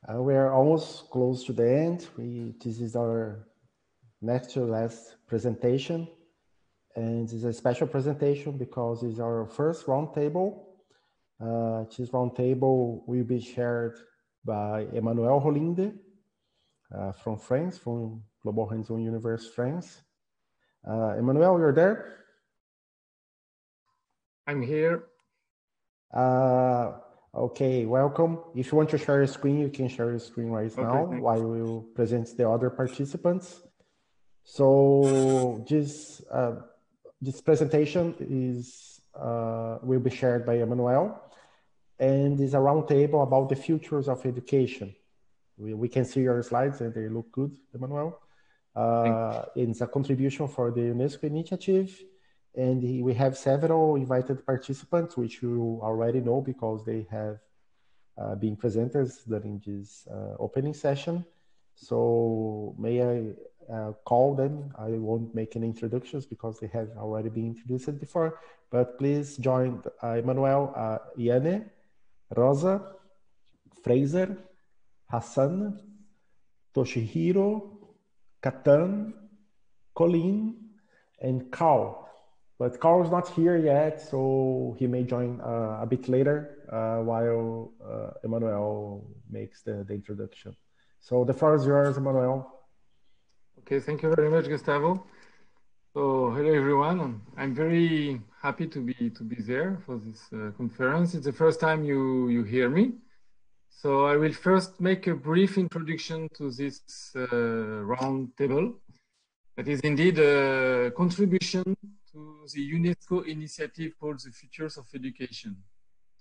We are almost close to the end. This is our next to last presentation. And it's a special presentation because it's our first roundtable. This roundtable will be shared by Emmanuel Rollinde from France, from Global Hands-on Universe France. Emmanuel, you're there? I'm here. Okay, welcome. If you want to share your screen, you can share your screen right now while we will present the other participants. So this presentation is will be shared by Emmanuel, and is a roundtable about the futures of education. We can see your slides and they look good, Emmanuel. It's a contribution for the UNESCO initiative, and we have several invited participants, which you already know because they have been presenters during this opening session. So may I call them? I won't make any introductions because they have already been introduced before, but please join Emmanuel, Janne, Rosa, Fraser, Hassane, Toshihiro, Katan, Colleen, and Carl. But Carl is not here yet, so he may join a bit later while Emmanuel makes the introduction. So the floor is yours, Emmanuel. Okay, thank you very much, Gustavo. So hello everyone. I'm very happy to be there for this conference. It's the first time you hear me. So I will first make a brief introduction to this roundtable. That is indeed a contribution to the UNESCO initiative called the Futures of Education.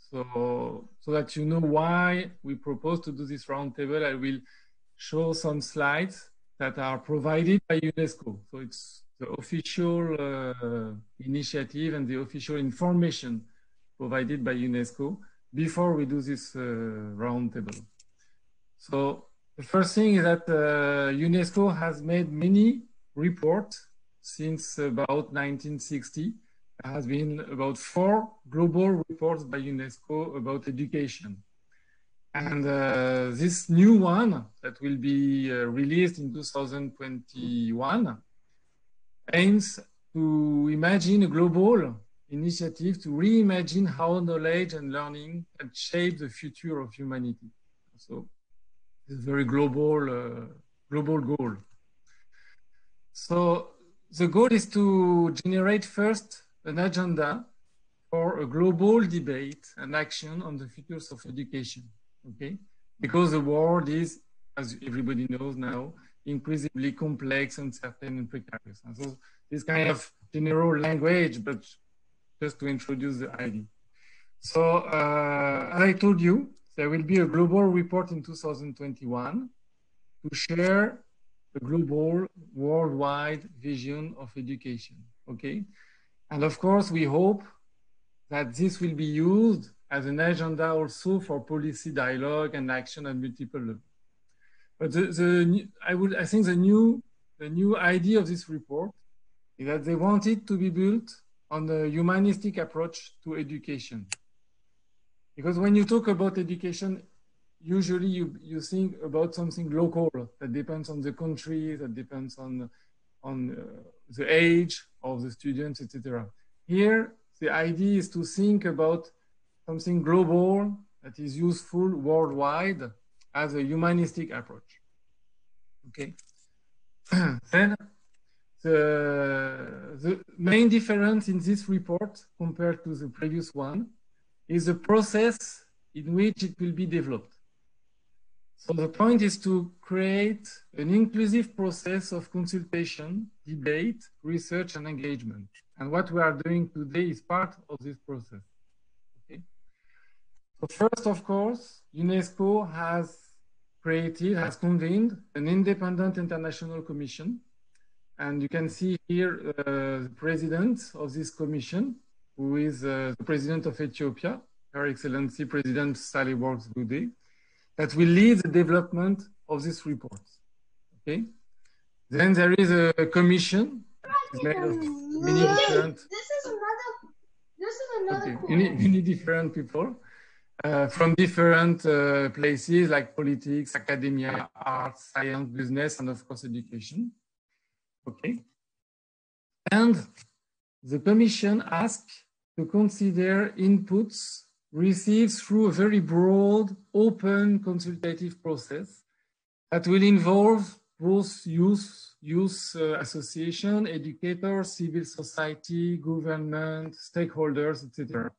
So that you know why we propose to do this roundtable, I will show some slides that are provided by UNESCO. So it's the official initiative and the official information provided by UNESCO before we do this roundtable. So the first thing is that UNESCO has made many reports since about 1960. There has been about 4 global reports by UNESCO about education. And this new one that will be released in 2021 aims to imagine a global initiative to reimagine how knowledge and learning can shape the future of humanity. So it's a very global goal. So the goal is to generate first an agenda for a global debate and action on the futures of education. Okay, because the world is, as everybody knows now, increasingly complex, uncertain, and precarious. And so this kind of general language, but just to introduce the idea. So as I told you, there will be a global report in 2021 to share the global, worldwide vision of education. Okay, and of course we hope that this will be used as an agenda also for policy dialogue and action at multiple levels. But I think the new idea of this report is that they want it to be built on the humanistic approach to education. Because when you talk about education, usually you think about something local that depends on the country, that depends on the age of the students, etc. Here, the idea is to think about something global that is useful worldwide as a humanistic approach. Okay. Then the main difference in this report compared to the previous one is the process in which it will be developed. So the point is to create an inclusive process of consultation, debate, research, and engagement. And what we are doing today is part of this process. Okay. So first, of course, UNESCO has convened an independent international commission. And you can see here the president of this commission, who is the president of Ethiopia, Her Excellency President Sahle-Work Zewde, that will lead the development of this report. Okay. Then there is a commission made of many different. This is another. Okay, many different people, from different places like politics, academia, arts, science, business, and of course education. Okay. And the Commission asked to consider inputs received through a very broad, open, consultative process that will involve both youth association, educators, civil society, government, stakeholders, etc.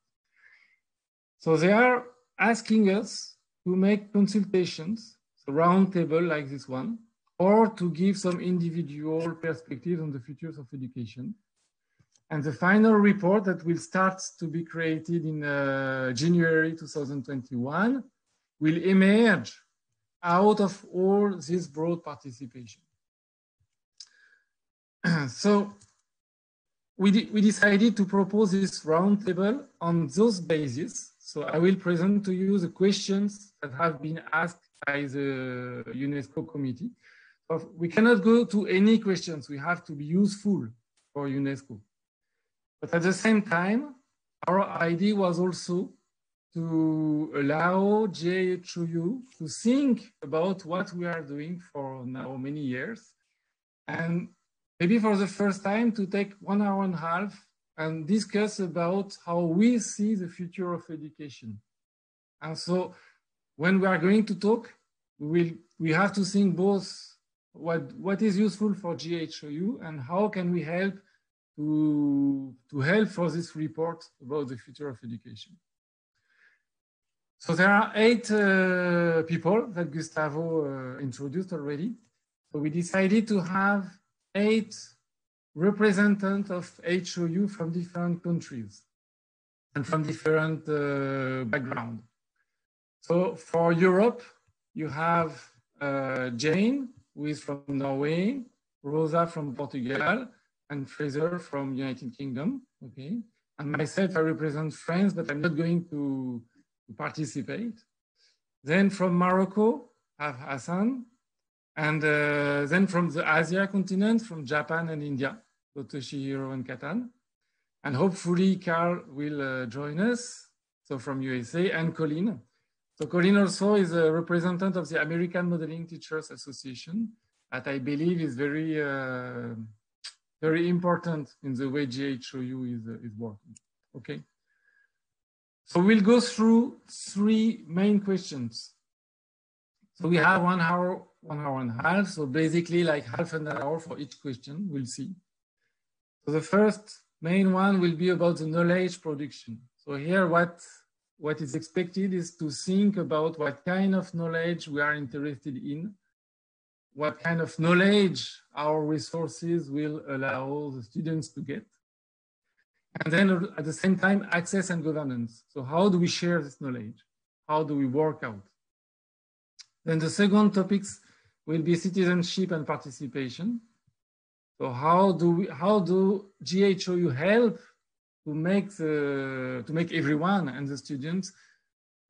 So they are asking us to make consultations, so roundtable like this one, or to give some individual perspectives on the futures of education. And the final report that will start to be created in January 2021 will emerge out of all this broad participation. So we decided to propose this roundtable on those bases. So I will present to you the questions that have been asked by the UNESCO committee. We cannot go to any questions. We have to be useful for UNESCO. But at the same time, our idea was also to allow GHOU to think about what we are doing for now many years. And maybe for the first time to take 1.5 hours and discuss about how we see the future of education. And so when we are going to talk, we have to think both what is useful for GHOU and how can we help to help for this report about the future of education. So there are 8 people that Gustavo introduced already. So we decided to have 8 representatives of HOU from different countries and from different backgrounds. So for Europe, you have Janne, who is from Norway, Rosa from Portugal, and Fraser from United Kingdom. Okay, and myself, I represent France, but I'm not going to participate. Then from Morocco, I have Hassane. And then from the Asia continent, from Japan and India, Dr. Shihiro and Katan. And hopefully Carl will join us, so from USA, and Colin. So Colin also is a representative of the American Modeling Teachers Association that I believe is very, very important in the way GHOU is working, okay? So we'll go through 3 main questions. So we have 1 hour, 1.5 hours. So basically like half an hour for each question, we'll see. So the first main one will be about the knowledge production. So here what is expected is to think about what kind of knowledge we are interested in, what kind of knowledge our resources will allow the students to get. And then at the same time, access and governance. So how do we share this knowledge? How do we work out? Then the second topics will be citizenship and participation. So how do GHOU help to make everyone and the students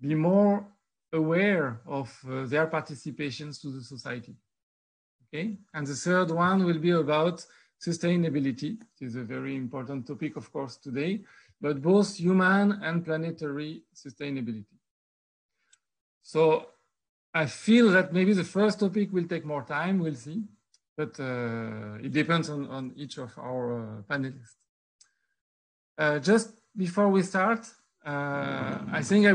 be more aware of their participations to the society? Okay, and the third one will be about sustainability. It is a very important topic, of course, today, but both human and planetary sustainability. So I feel that maybe the first topic will take more time, we'll see, but it depends on each of our panelists. Just before we start, I think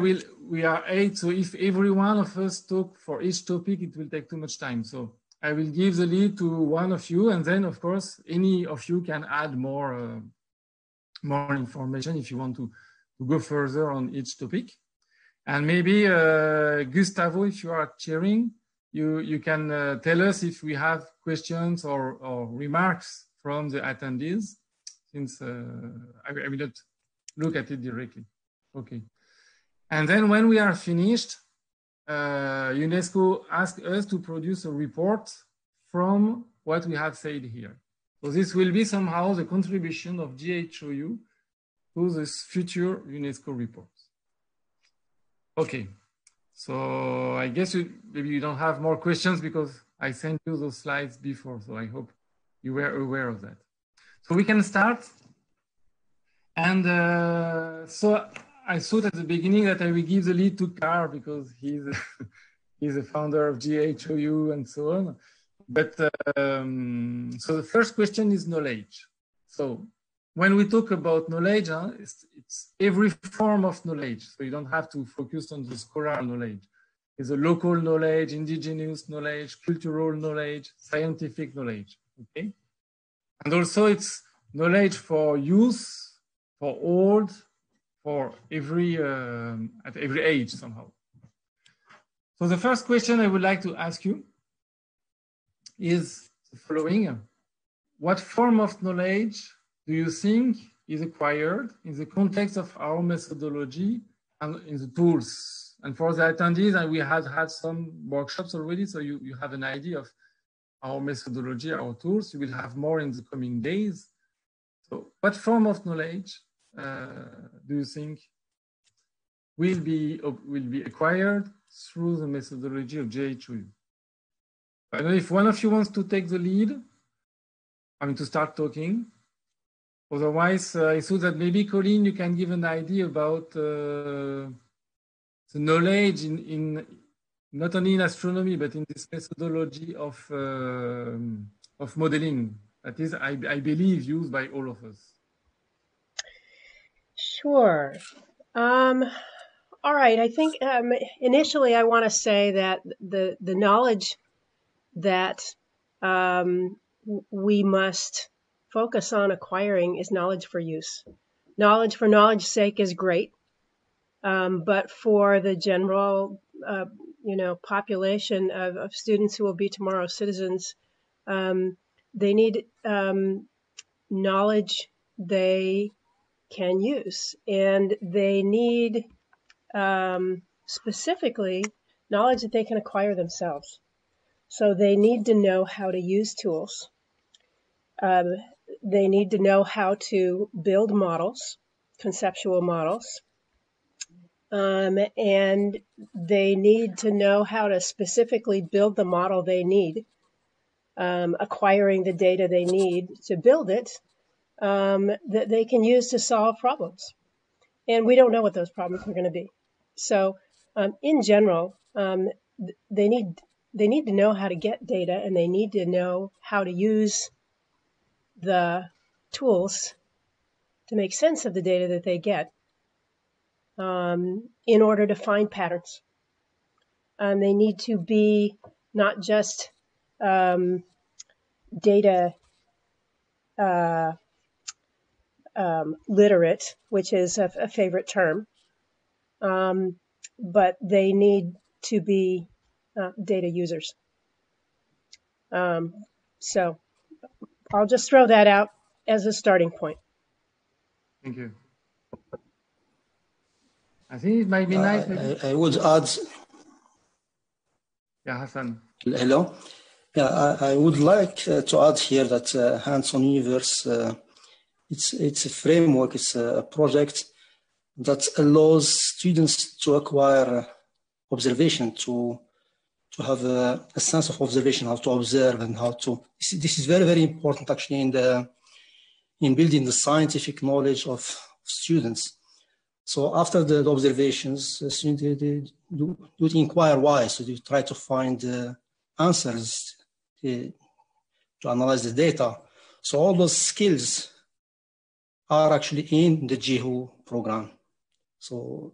we are 8, so if every one of us talk for each topic, it will take too much time. So I will give the lead to one of you, and then of course, any of you can add more information if you want to go further on each topic. And maybe Gustavo, if you are chairing, you can tell us if we have questions or remarks from the attendees, since I will not look at it directly. Okay. And then when we are finished, UNESCO asked us to produce a report from what we have said here. So this will be somehow the contribution of GHOU to this future UNESCO report. Okay, so I guess maybe you don't have more questions because I sent you those slides before, so I hope you were aware of that. So we can start. And so I thought at the beginning that I will give the lead to Carl because he's the founder of GHOU and so on. But so the first question is knowledge. So when we talk about knowledge, it's every form of knowledge. So you don't have to focus on the scholar knowledge. It's a local knowledge, indigenous knowledge, cultural knowledge, scientific knowledge. Okay, and also it's knowledge for youth, for old, for every at every age somehow. So the first question I would like to ask you is the following: what form of knowledge do you think is acquired in the context of our methodology and in the tools? And for the attendees, and we had some workshops already, so you have an idea of our methodology, our tools. You will have more in the coming days. So what form of knowledge do you think will be acquired through the methodology of GHOU? I don't know if one of you wants to take the lead, to start talking. Otherwise, I thought that maybe, Colleen, you can give an idea about the knowledge in not only in astronomy, but in this methodology of modeling that is, I believe, used by all of us. Sure. All right. I think initially I want to say that the knowledge that we must focus on acquiring is knowledge for use. Knowledge for knowledge's sake is great, but for the general, population of students who will be tomorrow's citizens, they need knowledge they can use, and they need specifically knowledge that they can acquire themselves. So they need to know how to use tools. They need to know how to build models, conceptual models, and they need to know how to specifically build the model they need, acquiring the data they need to build it, that they can use to solve problems. And we don't know what those problems are going to be. So in general, they need to know how to get data, and they need to know how to use the tools to make sense of the data that they get in order to find patterns. They need to be not just data literate, which is a favorite term, but they need to be data users. So I'll just throw that out as a starting point. Thank you. I think it might be nice. I would add. Yeah, Hassane. Hello. Yeah, I would like to add here that Hands-on Universe, it's a framework, it's a project that allows students to acquire observation, to have a sense of observation, how to observe and how to. This is very, very important actually in building the scientific knowledge of students. So after the observations, students do inquire why. So they try to find answers to analyze the data. So all those skills are actually in the GHOU program. So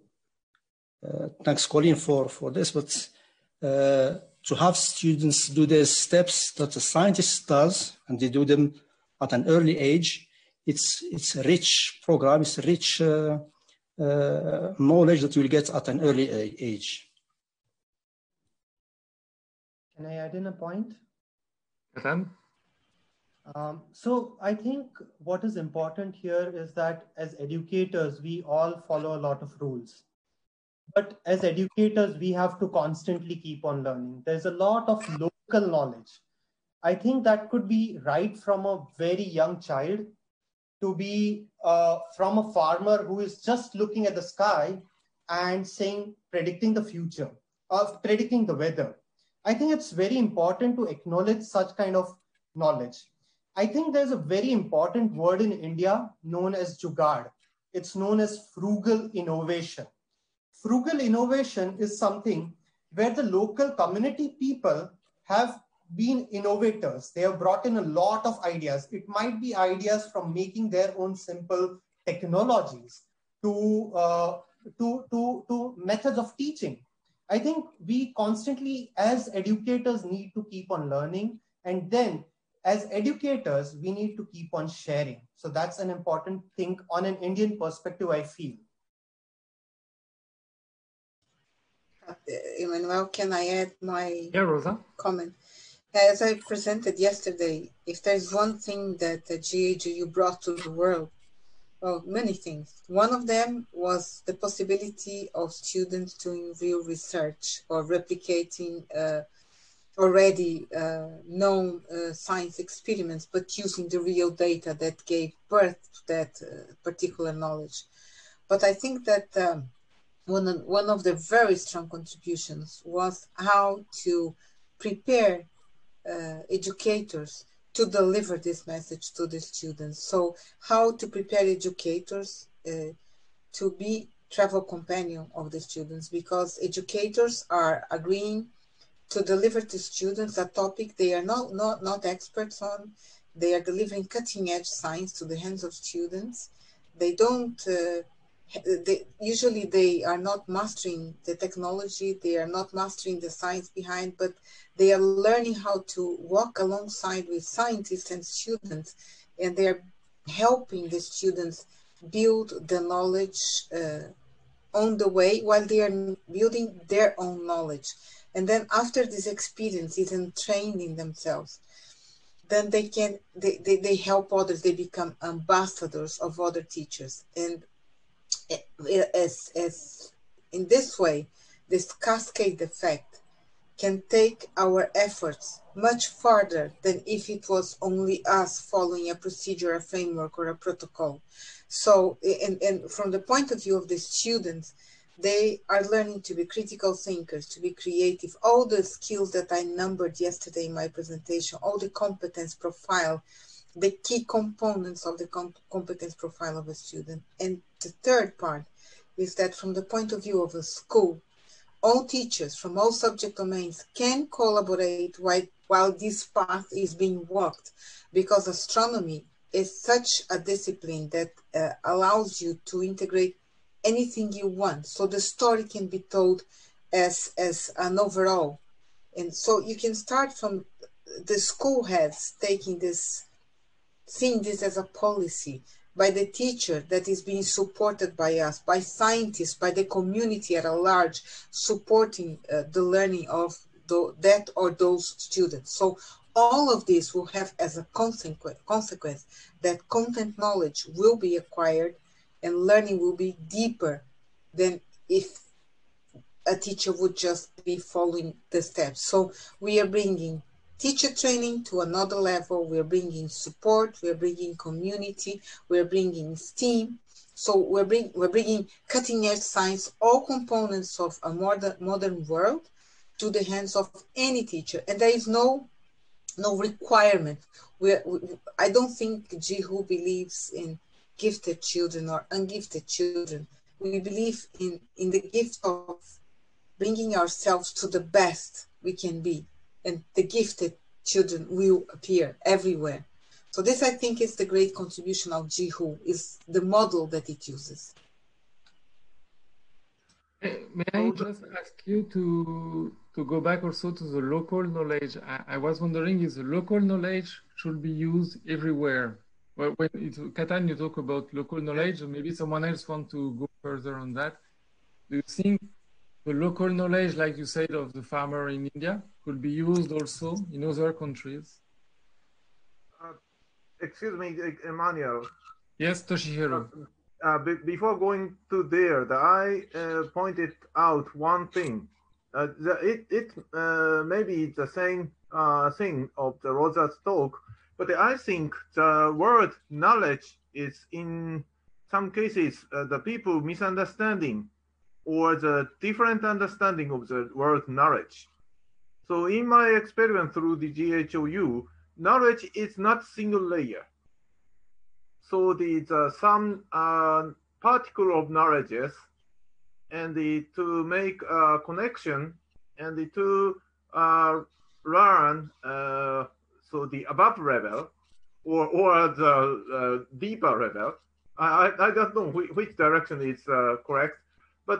thanks, Colleen, for this. But to have students do the steps that a scientist does, and they do them at an early age, it's a rich program. It's a rich knowledge that you will get at an early age. Can I add in a point? Hassane? So I think what is important here is that as educators, we all follow a lot of rules. But as educators, we have to constantly keep on learning. There's a lot of local knowledge. I think that could be right from a very young child to be from a farmer who is just looking at the sky and predicting the future, predicting the weather. I think it's very important to acknowledge such kind of knowledge. I think there's a very important word in India known as jugaad. It's known as frugal innovation. Frugal innovation is something where the local community people have been innovators. They have brought in a lot of ideas. It might be ideas from making their own simple technologies to methods of teaching. I think we constantly, as educators, need to keep on learning. And then as educators, we need to keep on sharing. So that's an important thing on an Indian perspective, I feel. Emmanuel, can I add my Rosa? comment? As I presented yesterday, if there's one thing that the GHOU brought to the world, well, many things. One of them was the possibility of students doing real research or replicating already known science experiments, but using the real data that gave birth to that particular knowledge. But I think that one of the very strong contributions was how to prepare educators to deliver this message to the students. So how to prepare educators to be travel companion of the students, because educators are agreeing to deliver to students a topic they are not experts on. They are delivering cutting edge science to the hands of students. They don't, usually they are not mastering the technology, they are not mastering the science behind, but they are learning how to walk alongside with scientists and students, and they are helping the students build the knowledge on the way while they are building their own knowledge. And then after this experience is training themselves, then they help others, they become ambassadors of other teachers. And as in this way, this cascade effect can take our efforts much farther than if it was only us following a procedure, a framework, or a protocol. So, and from the point of view of the students, they are learning to be critical thinkers, to be creative, all the skills that I numbered yesterday in my presentation, all the competence profile, the key components of the competence profile of a student. And the third part is that from the point of view of a school, all teachers from all subject domains can collaborate while this path is being walked, because astronomy is such a discipline that allows you to integrate anything you want. So the story can be told as an overall. And so you can start from the school heads taking this, seeing this as a policy, by the teacher that is being supported by us, by scientists, by the community at a large, supporting the learning of that or those students. So all of this will have as a consequence that content knowledge will be acquired and learning will be deeper than if a teacher would just be following the steps. So we are bringing teacher training to another level. We're bringing support. We're bringing community. We're bringing STEAM. So we're bringing cutting edge science, all components of a modern world, to the hands of any teacher. And there is no requirement. I don't think GHOU believes in gifted children or ungifted children. We believe in the gift of bringing ourselves to the best we can be, and the gifted children will appear everywhere. So this, I think, is the great contribution of GHOU, is the model that it uses. May I just ask you to go back also to the local knowledge? I was wondering if the local knowledge should be used everywhere. Well, when Katan, you talk about local knowledge, maybe someone else wants to go further on that. Do you think the local knowledge, like you said, of the farmer in India could be used also in other countries? Excuse me, Emmanuel. Yes, Toshihiro. Before going to there, I pointed out one thing. Maybe it's the same thing of the Rosa's talk, but I think the word knowledge is in some cases the people misunderstanding or the different understanding of the word knowledge. So in my experience through the GHOU, knowledge is not single layer. So some particle of knowledges, and to make a connection, and to learn so the above level or the deeper level. I don't know which direction is correct, but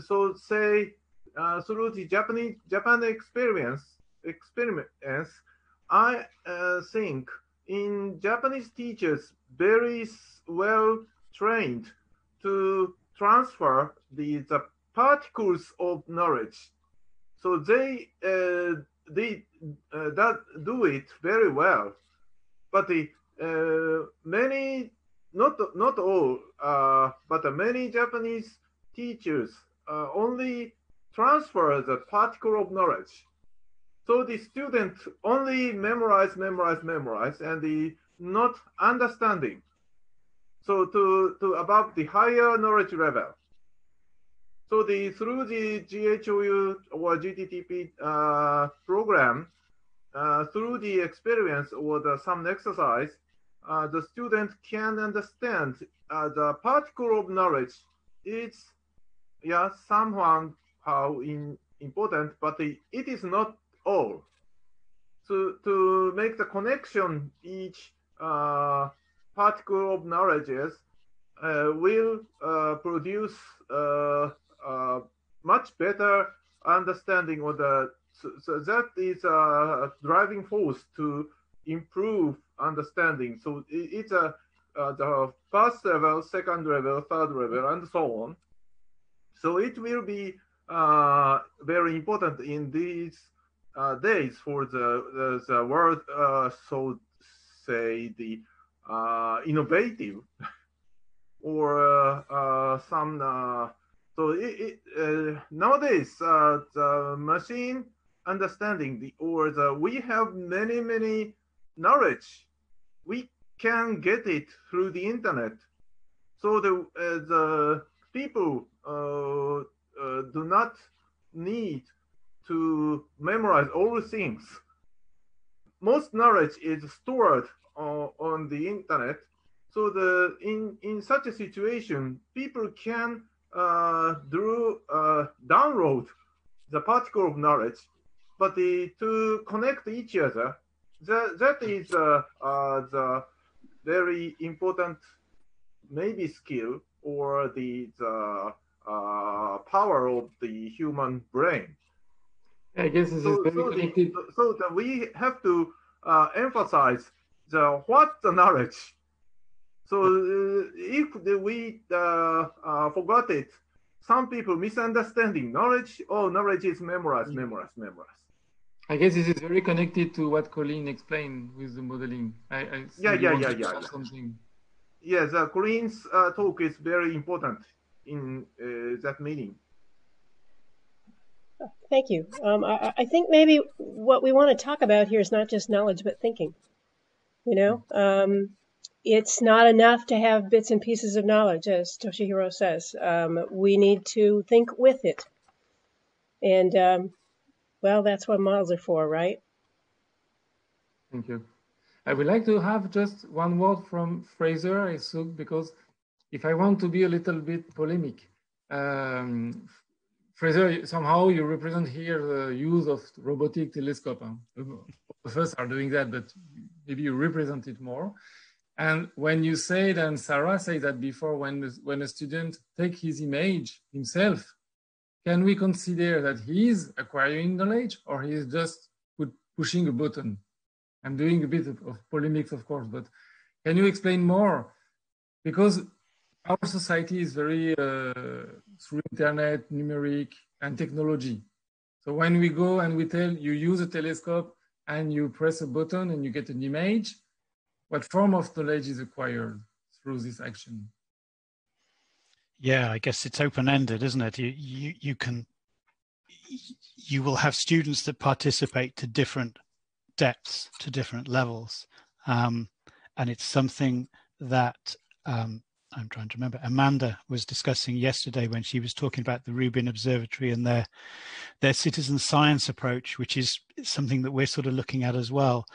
so say through the Japan experiments, I think in Japanese teachers very well trained to transfer the particles of knowledge. So they that do it very well, but many, not all, but many Japanese teachers only transfer the particle of knowledge. So the student only memorize, and the not understanding. So to above the higher knowledge level. So through the GHOU or GTTP program, through the experience or some exercise, the student can understand the particle of knowledge. It's somehow important, but it is not all. So to make the connection, each particle of knowledges will produce much better understanding of so that is a driving force to improve understanding. So it's the first level, second level, third level, and so on. So it will be very important in these days for the world, so say the innovative or some. So nowadays the machine understanding we have many knowledge. We can get it through the internet. So the people do not need to memorize all things. Most knowledge is stored on the internet. So in such a situation, people can download the particle of knowledge, but to connect each other, that is the very important maybe skill or the power of the human brain. I guess this is very connected. So we have to emphasize what the knowledge. So if we forgot it, some people misunderstanding knowledge. Oh, knowledge is memorize. I guess this is very connected to what Colleen explained with the modeling. Yeah. Something. Yes, Colleen's talk is very important in that meeting. Thank you. I think maybe what we want to talk about here is not just knowledge, but thinking. It's not enough to have bits and pieces of knowledge, as Toshihiro says. We need to think with it. And, well, that's what models are for, right? Thank you. I would like to have just one word from Fraser, I assume, because if I want to be a little bit polemic, Fraser, somehow you represent here the use of robotic telescope. Both of us are doing that, but maybe you represent it more. And when you said, and Sarah said that before, when a student takes his image himself, can we consider that he is acquiring knowledge or he is just pushing a button? I'm doing a bit of polemics, of course, but can you explain more? Because our society is very through internet, numeric, and technology. So when we go and we tell you use a telescope and you press a button and you get an image, what form of knowledge is acquired through this action? Yeah, I guess it's open-ended, isn't it? You will have students that participate to different depths, to different levels, and it's something that I'm trying to remember. Amanda was discussing yesterday when she was talking about the Rubin Observatory and their citizen science approach, which is something that we're sort of looking at as well.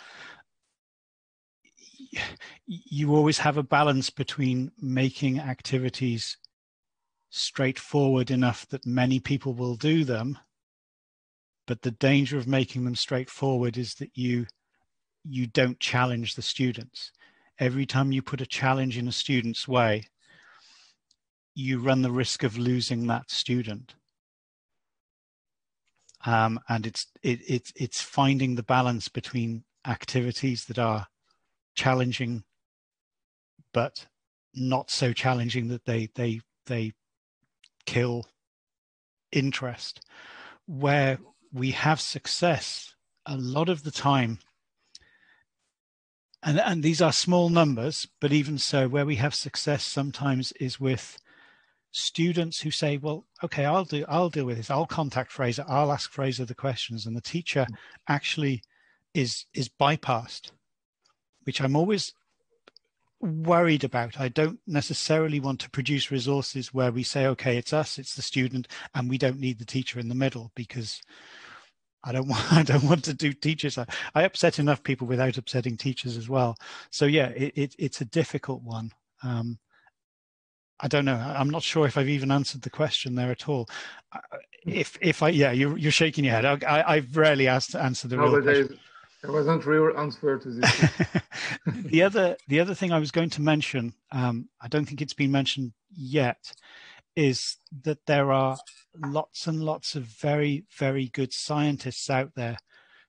you always have a balance between making activities straightforward enough that many people will do them, but the danger of making them straightforward is that you don't challenge the students. Every time you put a challenge in a student's way, you run the risk of losing that student. And it's finding the balance between activities that are challenging, but not so challenging that they kill interest. Where we have success a lot of the time, and these are small numbers, but even so, where we have success sometimes is with students who say, well, okay, I'll deal with this. I'll contact Fraser. I'll ask Fraser the questions. And the teacher actually is bypassed, which I'm always worried about. I don't necessarily want to produce resources where we say, okay, it's us, it's the student, and we don't need the teacher in the middle, because I don't want to do teachers. I upset enough people without upsetting teachers as well. So yeah, it's a difficult one. I don't know. I'm not sure if I've even answered the question there at all. You're shaking your head. I've rarely answered the real question. There wasn't real answer to this. The other thing I was going to mention, I don't think it's been mentioned yet, is that there are lots and lots of very, very good scientists out there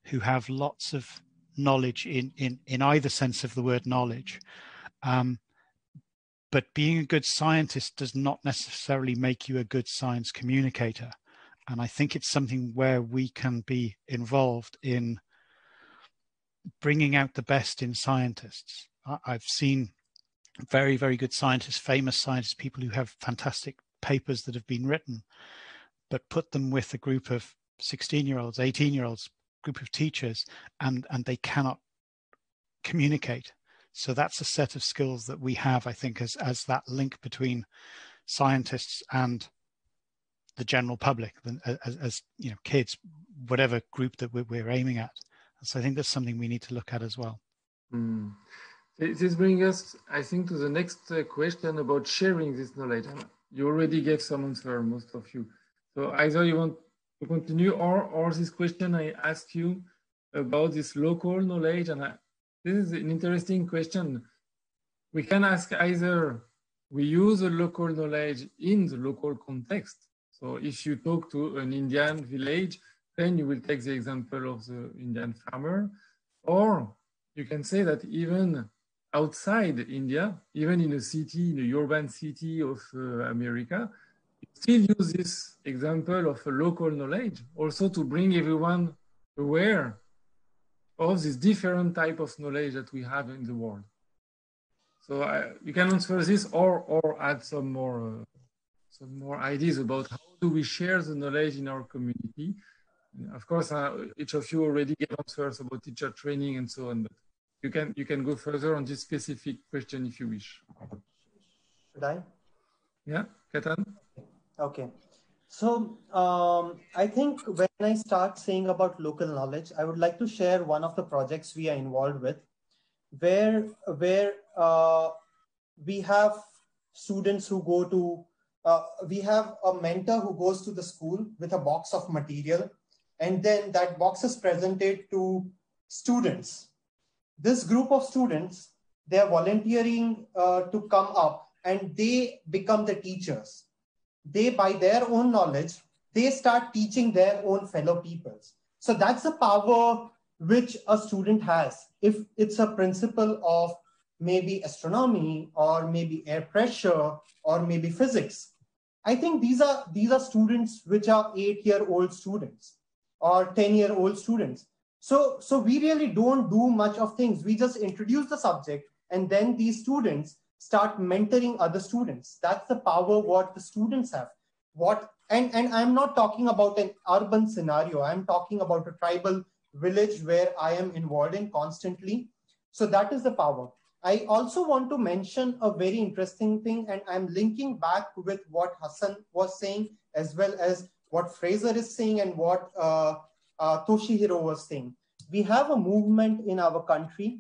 who have lots of knowledge in either sense of the word knowledge. But being a good scientist does not necessarily make you a good science communicator. And I think it's something where we can be involved in bringing out the best in scientists. I've seen very, very good scientists, famous scientists, people who have fantastic papers that have been written, but put them with a group of 16-year-olds, 18-year-olds, group of teachers, and they cannot communicate. So that's a set of skills that we have, I think, as that link between scientists and the general public, as you know, kids, whatever group that we're aiming at. So I think that's something we need to look at as well. Mm. This brings us, I think, to the next question about sharing this knowledge. You already gave some answer, most of you. So either you want to continue, or this question I asked you about this local knowledge, and this is an interesting question. We can ask either we use the local knowledge in the local context. So if you talk to an Indian village, then you will take the example of the Indian farmer, or you can say that even outside India, even in a city, in a urban city of America, you still use this example of a local knowledge also to bring everyone aware of this different type of knowledge that we have in the world. So you can answer this, or add some more ideas about how do we share the knowledge in our community. And of course, each of you already gave answers about teacher training and so on, but you can go further on this specific question if you wish. Should I? Yeah, Katan? Okay. So I think when I start saying about local knowledge, I would like to share one of the projects we are involved with, where we have students who go to, we have a mentor who goes to the school with a box of material, and then that box is presented to students. This group of students, they are volunteering to come up, and they become the teachers. They, by their own knowledge, they start teaching their own fellow peoples. So that's the power which a student has. If it's a principle of maybe astronomy, or maybe air pressure, or maybe physics, I think these are students which are 8-year-old students or 10-year-old students. So we really don't do much of things. We just introduce the subject, and then these students start mentoring other students. That's the power what the students have. And I'm not talking about an urban scenario. I'm talking about a tribal village where I am involved in constantly. So that is the power. I also want to mention a very interesting thing, and I'm linking back with what Hassane was saying, as well as what Fraser is saying and what Toshihiro was saying. We have a movement in our country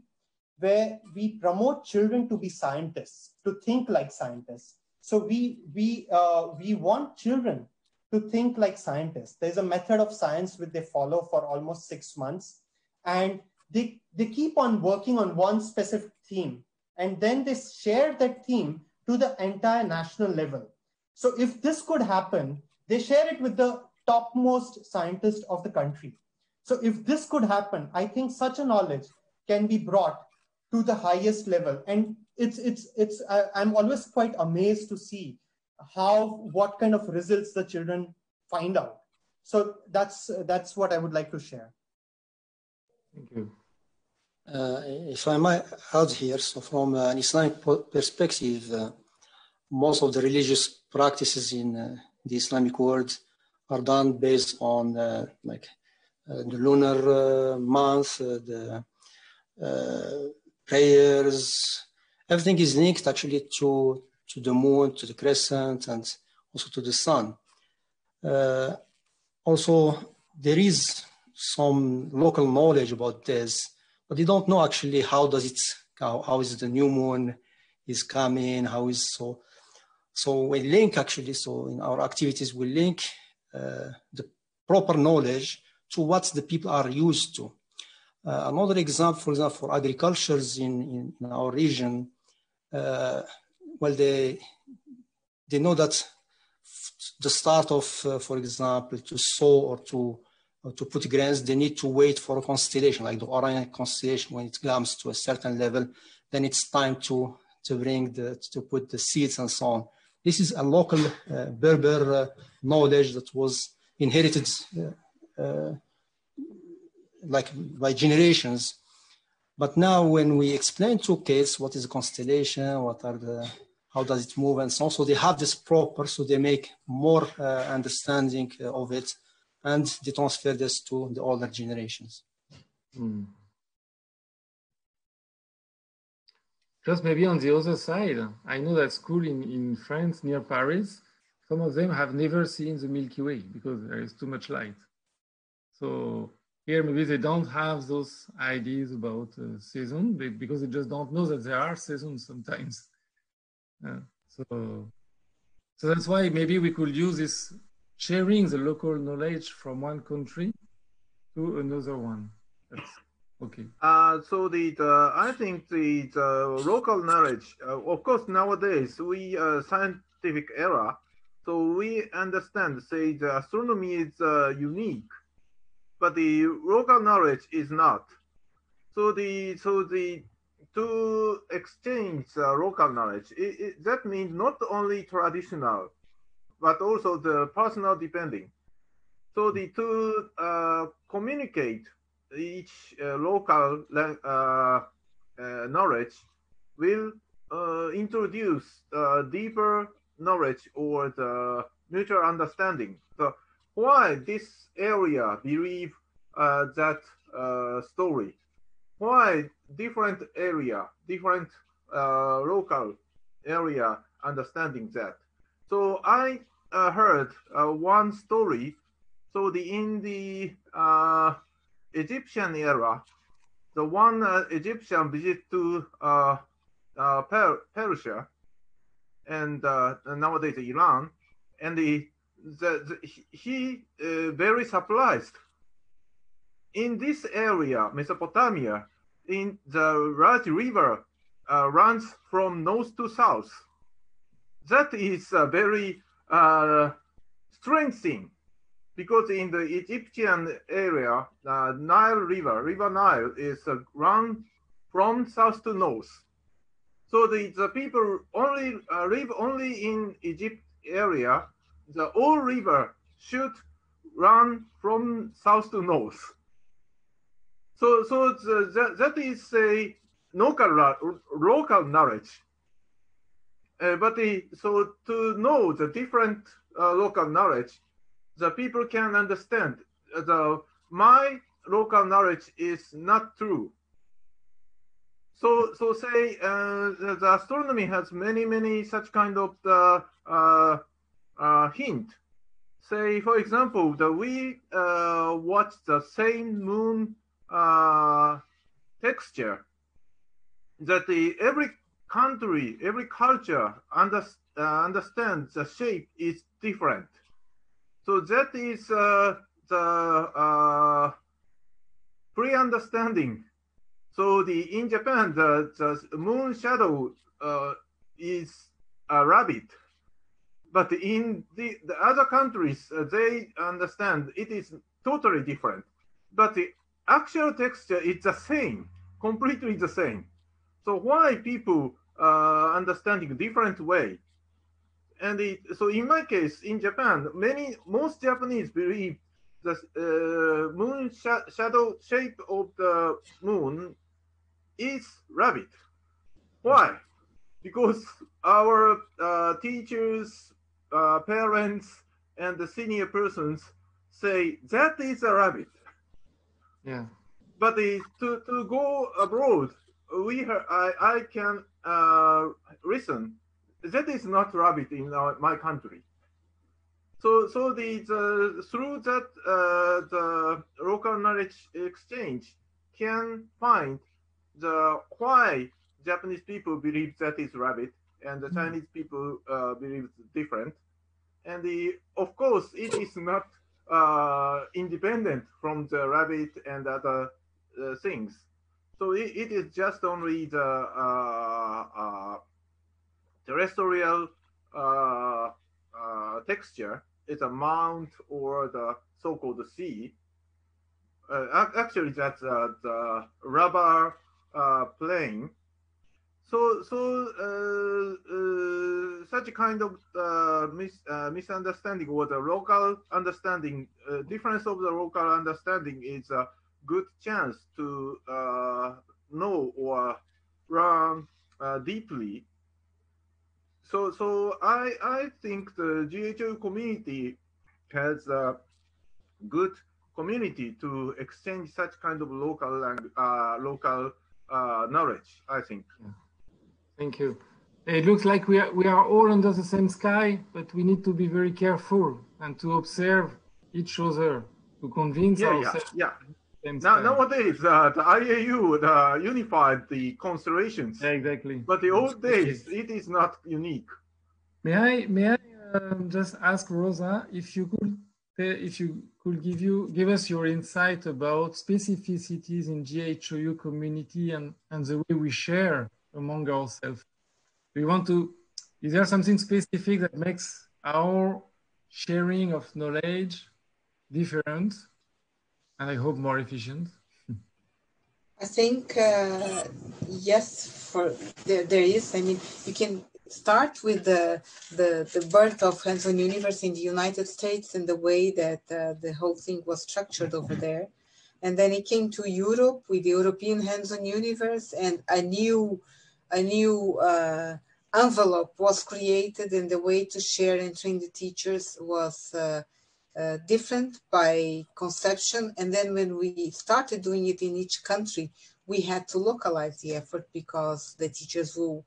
where we promote children to be scientists, to think like scientists. So we want children to think like scientists. There's a method of science which they follow for almost 6 months, and they keep on working on one specific theme, and then they share that theme to the entire national level. So if this could happen, they share it with the topmost scientists of the country. So if this could happen, I think such a knowledge can be brought to the highest level. And I'm always quite amazed to see what kind of results the children find out. So that's what I would like to share. Thank you. If I might add here, so from an Islamic perspective, most of the religious practices in the Islamic world are done based on the lunar month, the prayers. Everything is linked actually to the moon, to the crescent, and also to the sun. Also, there is some local knowledge about this, but they don't know actually how is the new moon is coming, how is so. So we link actually, so in our activities, we link the proper knowledge to what the people are used to. Another example, for example, for agricultures in our region, well, they know that the start of, for example, to sow or to put grains, they need to wait for a constellation, like the Orion constellation. When it comes to a certain level, then it's time to put the seeds and so on. This is a local Berber knowledge that was inherited like by generations. But now when we explain to kids what is a constellation, how does it move, and so on, so they have this proper, so they make more understanding of it, and they transfer this to the older generations. Mm. Just maybe on the other side, I know that school in France near Paris, some of them have never seen the Milky Way because there is too much light. So here maybe they don't have those ideas about season because they just don't know that there are seasons sometimes. So that's why maybe we could use this sharing the local knowledge from one country to another one. That's okay. So I think the local knowledge, of course, nowadays we scientific era, so we understand, say, the astronomy is unique, but the local knowledge is not. So to exchange local knowledge, that means not only traditional, but also the personal depending. So to communicate each local knowledge will introduce deeper knowledge or the mutual understanding. So why this area believe that story? Why different area, different local area understanding that? So I heard one story. So in the Egyptian era, the one Egyptian visit to Persia and nowadays Iran, and he very surprised. In this area, Mesopotamia, in the large river runs from north to south. That is a very strange thing, because in the Egyptian area, River Nile is run from south to north. So the people only live only in Egypt area. The whole river should run from south to north. So that is a local knowledge. So to know the different local knowledge, the people can understand my local knowledge is not true. So say the astronomy has many such kind of hint. Say, for example, we watch the same moon texture, that every country, every culture understands the shape is different. So that is the pre-understanding. So in Japan, the moon shadow is a rabbit. But in the other countries, they understand it is totally different. But the actual texture is the same, completely the same. So why people understanding different way? And so in my case, in Japan, most Japanese believe the moon shadow shape of the moon is rabbit. Why? Because our teachers, parents, and the senior persons say that is a rabbit. Yeah. But to go abroad, I can listen. That is not rabbit in my country. So through that the local knowledge exchange can find why Japanese people believe that is rabbit and the Chinese people believe it's different. And of course, it is not independent from the rabbit and other things. So it is just only the terrestrial texture. It's a mount or the so-called sea. Actually, that's the rubber plane. So such a kind of misunderstanding or the local understanding, difference of the local understanding is a good chance to know or learn deeply. So I think the GHOU community has a good community to exchange such kind of local knowledge, I think. Yeah. Thank you. It looks like we are all under the same sky, but we need to be very careful and to observe each other to convince ourselves. Yeah. Nowadays, the IAU unified the constellations. Yeah, exactly. But the old days, it is not unique. May I just ask Rosa if you could give us your insight about specificities in GHOU community and the way we share among ourselves. Is there something specific that makes our sharing of knowledge different and I hope more efficient? I think, yes, there is. I mean, you can start with the birth of Hands-on Universe in the United States and the way that the whole thing was structured over there. And then it came to Europe with the European Hands-on Universe, and a new envelope was created, and the way to share and train the teachers was different by conception. And then when we started doing it in each country, we had to localize the effort because the teachers will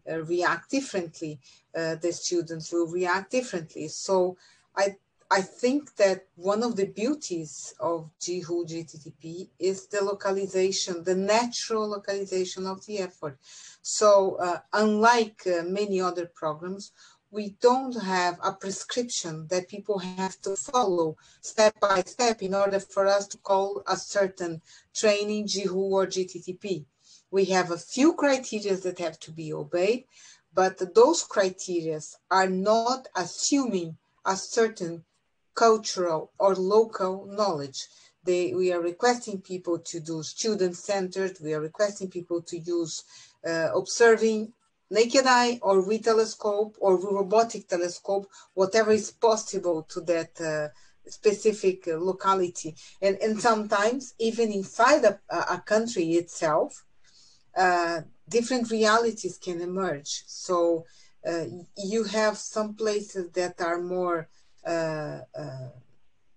react differently, the students will react differently. So I think that one of the beauties of GHOU GTTP is the localization, the natural localization of the effort. So unlike many other programs, we don't have a prescription that people have to follow step by step in order for us to call a certain training GHOU or GTTP. We have a few criteria that have to be obeyed, but those criteria are not assuming a certain cultural or local knowledge. We are requesting people to do student-centered, we are requesting people to use observing naked eye or with telescope or with robotic telescope, whatever is possible to that specific locality. And sometimes even inside a country itself, different realities can emerge. So you have some places that are more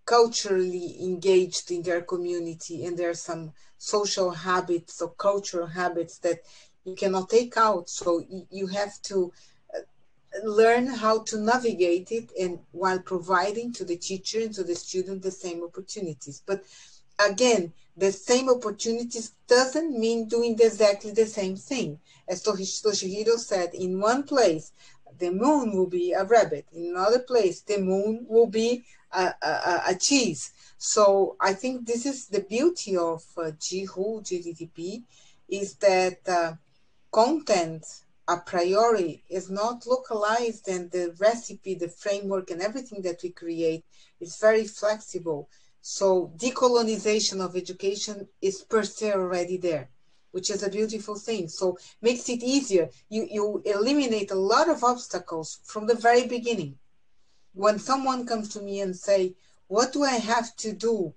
culturally engaged in their community, and there are some social habits or cultural habits that you cannot take out. So you have to learn how to navigate it, and while providing to the teacher and to the student the same opportunities. But again, The same opportunities doesn't mean doing exactly the same thing. As Toshihiro said, in one place, the moon will be a rabbit. In another place, the moon will be a cheese. So I think this is the beauty of GHOU, GTTP, is that content a priori is not localized, and the recipe, the framework, and everything that we create is very flexible. So decolonization of education is per se already there, which is a beautiful thing. So makes it easier. You eliminate a lot of obstacles from the very beginning. When someone comes to me and say, what do I have to do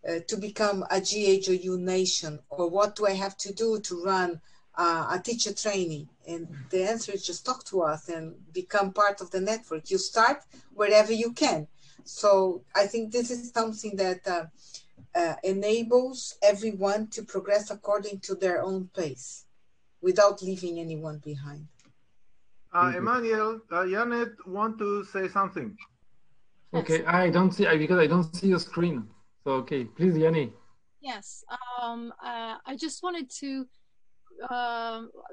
to become a GHOU nation? Or what do I have to do to run a teacher training? And the answer is just talk to us and become part of the network. You start wherever you can. So I think this is something that enables everyone to progress according to their own pace without leaving anyone behind. Emmanuel, Janne want to say something. Okay, I don't see, because I don't see your screen. So, okay, please, Janne. Yes, I just wanted to,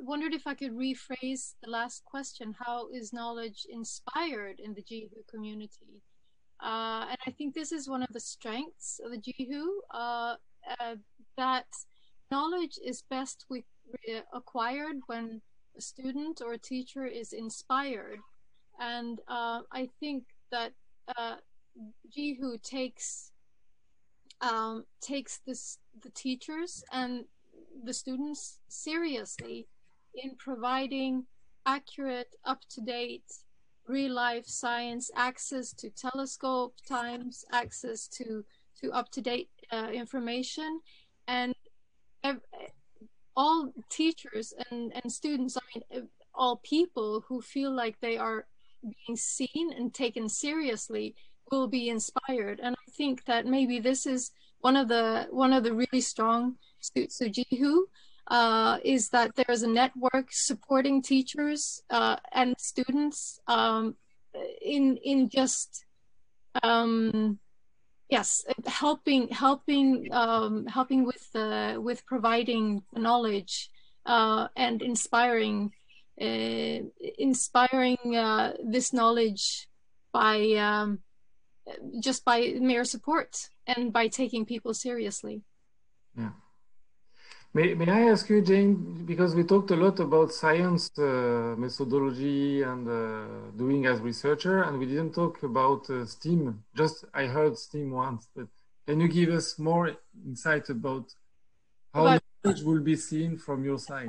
wondered if I could rephrase the last question. How is knowledge inspired in the GHOU community? And I think this is one of the strengths of the GHOU, that knowledge is best acquired when a student or a teacher is inspired. And I think that GHOU takes the teachers and the students seriously in providing accurate, up-to-date, real-life science, access to telescope times, access to up-to-date information, and all teachers and students, I mean, all people who feel like they are being seen and taken seriously will be inspired. And I think that maybe this is one of the really strong suits of GHOU, is that there's a network supporting teachers and students in just yes, helping with providing knowledge and inspiring this knowledge by just by mere support and by taking people seriously. Yeah. May I ask you, Jane, because we talked a lot about science methodology and doing as researcher, and we didn't talk about STEAM. Just I heard STEAM once, but can you give us more insight about how knowledge will be seen from your side?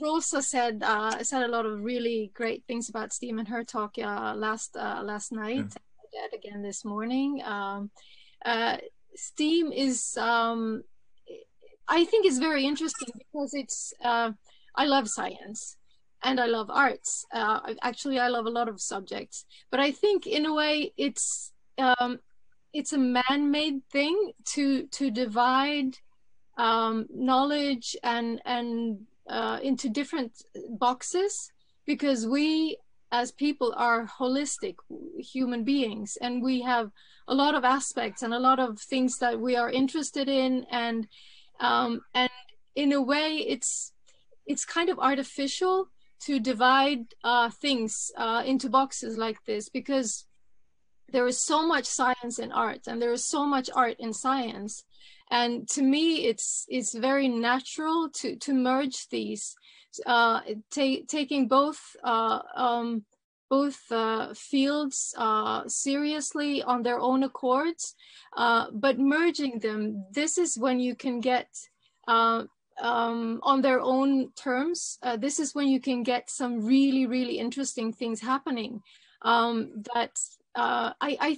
Rosa said a lot of really great things about STEAM in her talk last night. Yeah. I did again this morning. STEAM is. I think it's very interesting because it's, I love science and I love arts. Actually, I love a lot of subjects, but I think in a way it's a man-made thing to divide knowledge and into different boxes, because we as people are holistic human beings, and we have a lot of aspects and a lot of things that we are interested in, and in a way it's kind of artificial to divide things into boxes like this, because there is so much science in art and there is so much art in science, and to me it's very natural to merge these, taking both fields seriously on their own accords, but merging them. This is when you can get on their own terms. This is when you can get some really, really interesting things happening. I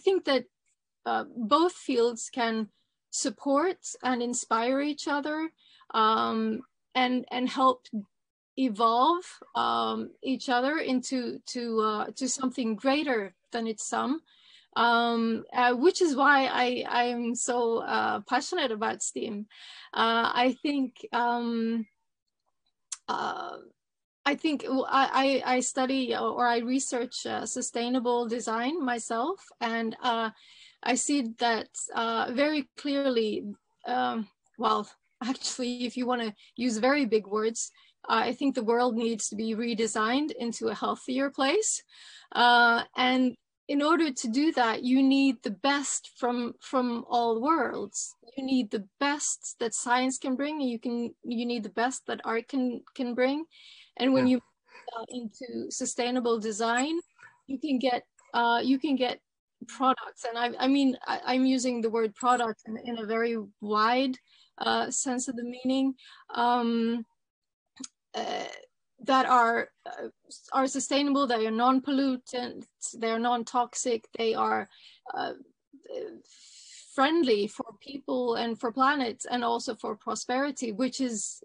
think that both fields can support and inspire each other, and help evolve each other into something greater than its sum, which is why I am so passionate about STEAM. I think I study or I research sustainable design myself, and I see that very clearly well, actually, if you want to use very big words, I think the world needs to be redesigned into a healthier place. And in order to do that, you need the best from all worlds. You need the best that science can bring. You need the best that art can bring. And when you into sustainable design, you can get products. And I mean, I'm using the word product in a very wide sense of the meaning. That are sustainable, they are non-pollutant, they are non-toxic, they are friendly for people and for planets, and also for prosperity, which is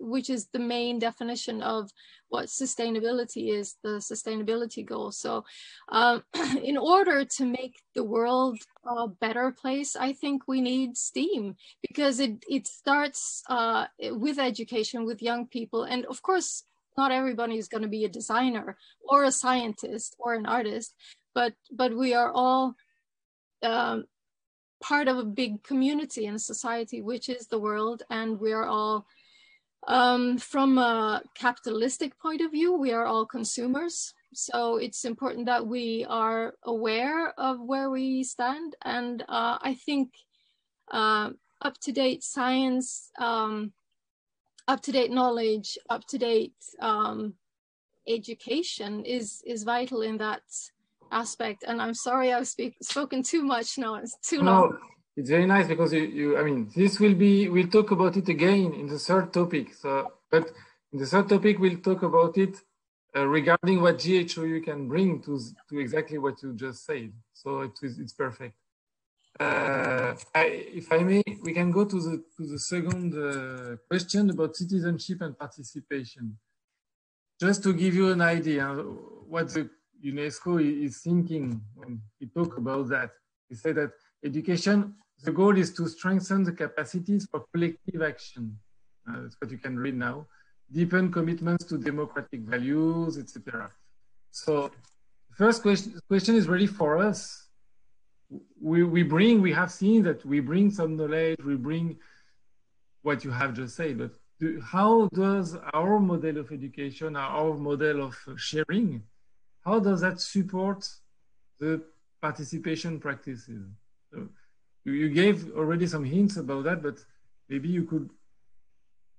the main definition of what sustainability is, the sustainability goal. So in order to make the world a better place, I think we need STEAM, because it starts with education, with young people. And of course, not everybody is going to be a designer or a scientist or an artist, but we are all part of a big community and society, which is the world. And we are all, from a capitalistic point of view, we are all consumers. So it's important that we are aware of where we stand. And I think up-to-date science, up-to-date knowledge, up-to-date education is vital in that aspect. And I'm sorry I've spoken too much now. It's too long. No, it's very nice, because I mean, this will be, we'll talk about it again in the third topic. So, but in the third topic, we'll talk about it regarding what GHOU can bring to exactly what you just said. So it's perfect. If I may, we can go to the second question about citizenship and participation. Just to give you an idea what the UNESCO is thinking when we talk about that. We say that education, the goal is to strengthen the capacities for collective action. That's what you can read now. Deepen commitments to democratic values, etc. So first question is really for us. We have seen that we bring some knowledge, we bring what you have just said, but how does our model of education, our model of sharing, how does that support the participation practices? So you gave already some hints about that, but maybe you could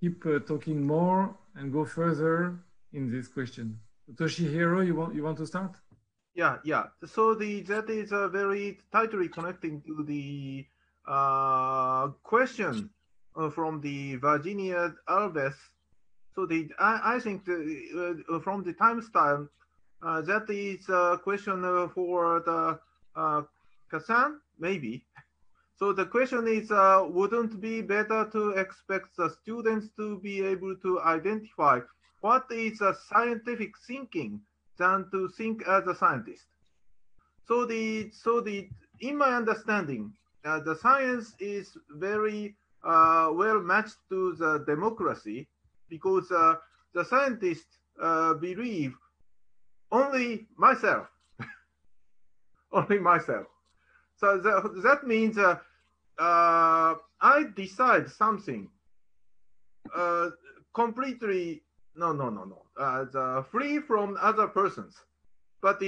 keep talking more and go further in this question. Toshihiro, you want to start? Yeah. So that is very tightly connecting to the question from the Virginia Alves. So I think from the time stamp, that is a question for the Hassane, maybe. So the question is, wouldn't it be better to expect the students to be able to identify what is a scientific thinking than to think as a scientist? So in my understanding, the science is very well matched to the democracy, because the scientists believe only myself, only myself. So that means I decide something completely free from other persons. But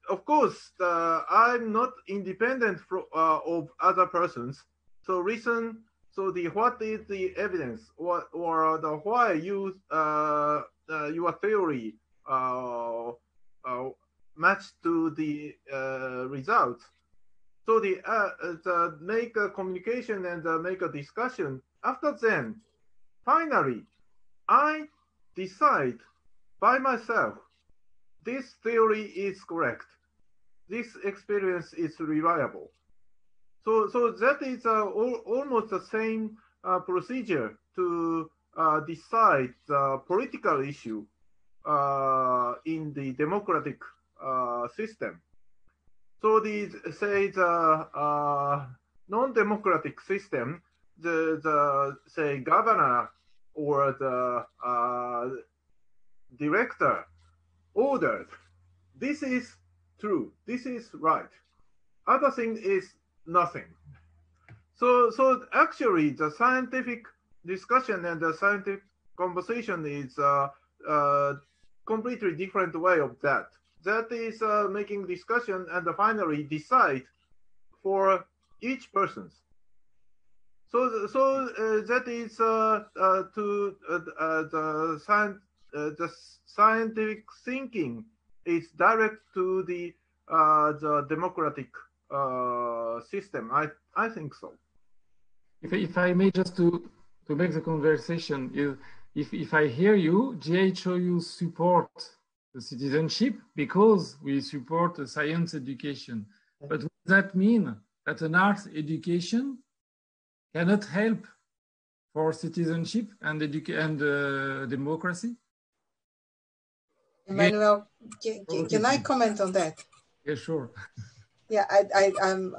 of course, I'm not independent of other persons. So listen. So what is the evidence, or why use your theory match to the results? So make a communication and make a discussion. After then, finally, I decide by myself, this theory is correct. This experience is reliable. So that is almost the same procedure to decide the political issue in the democratic system. So the non-democratic system, the say governor or the director ordered, this is true, this is right. Other thing is nothing. So actually, the scientific discussion and the scientific conversation is a completely different way of that. That is making discussion and finally decide for each person. So that is the scientific thinking is direct to the democratic system. I think so. If I may just to make the conversation, if I hear you, GHOU support the citizenship because we support the science education. But does that mean that an arts education cannot help for citizenship and democracy? Emmanuel, can I comment on that? Yeah, sure. Yeah, I'm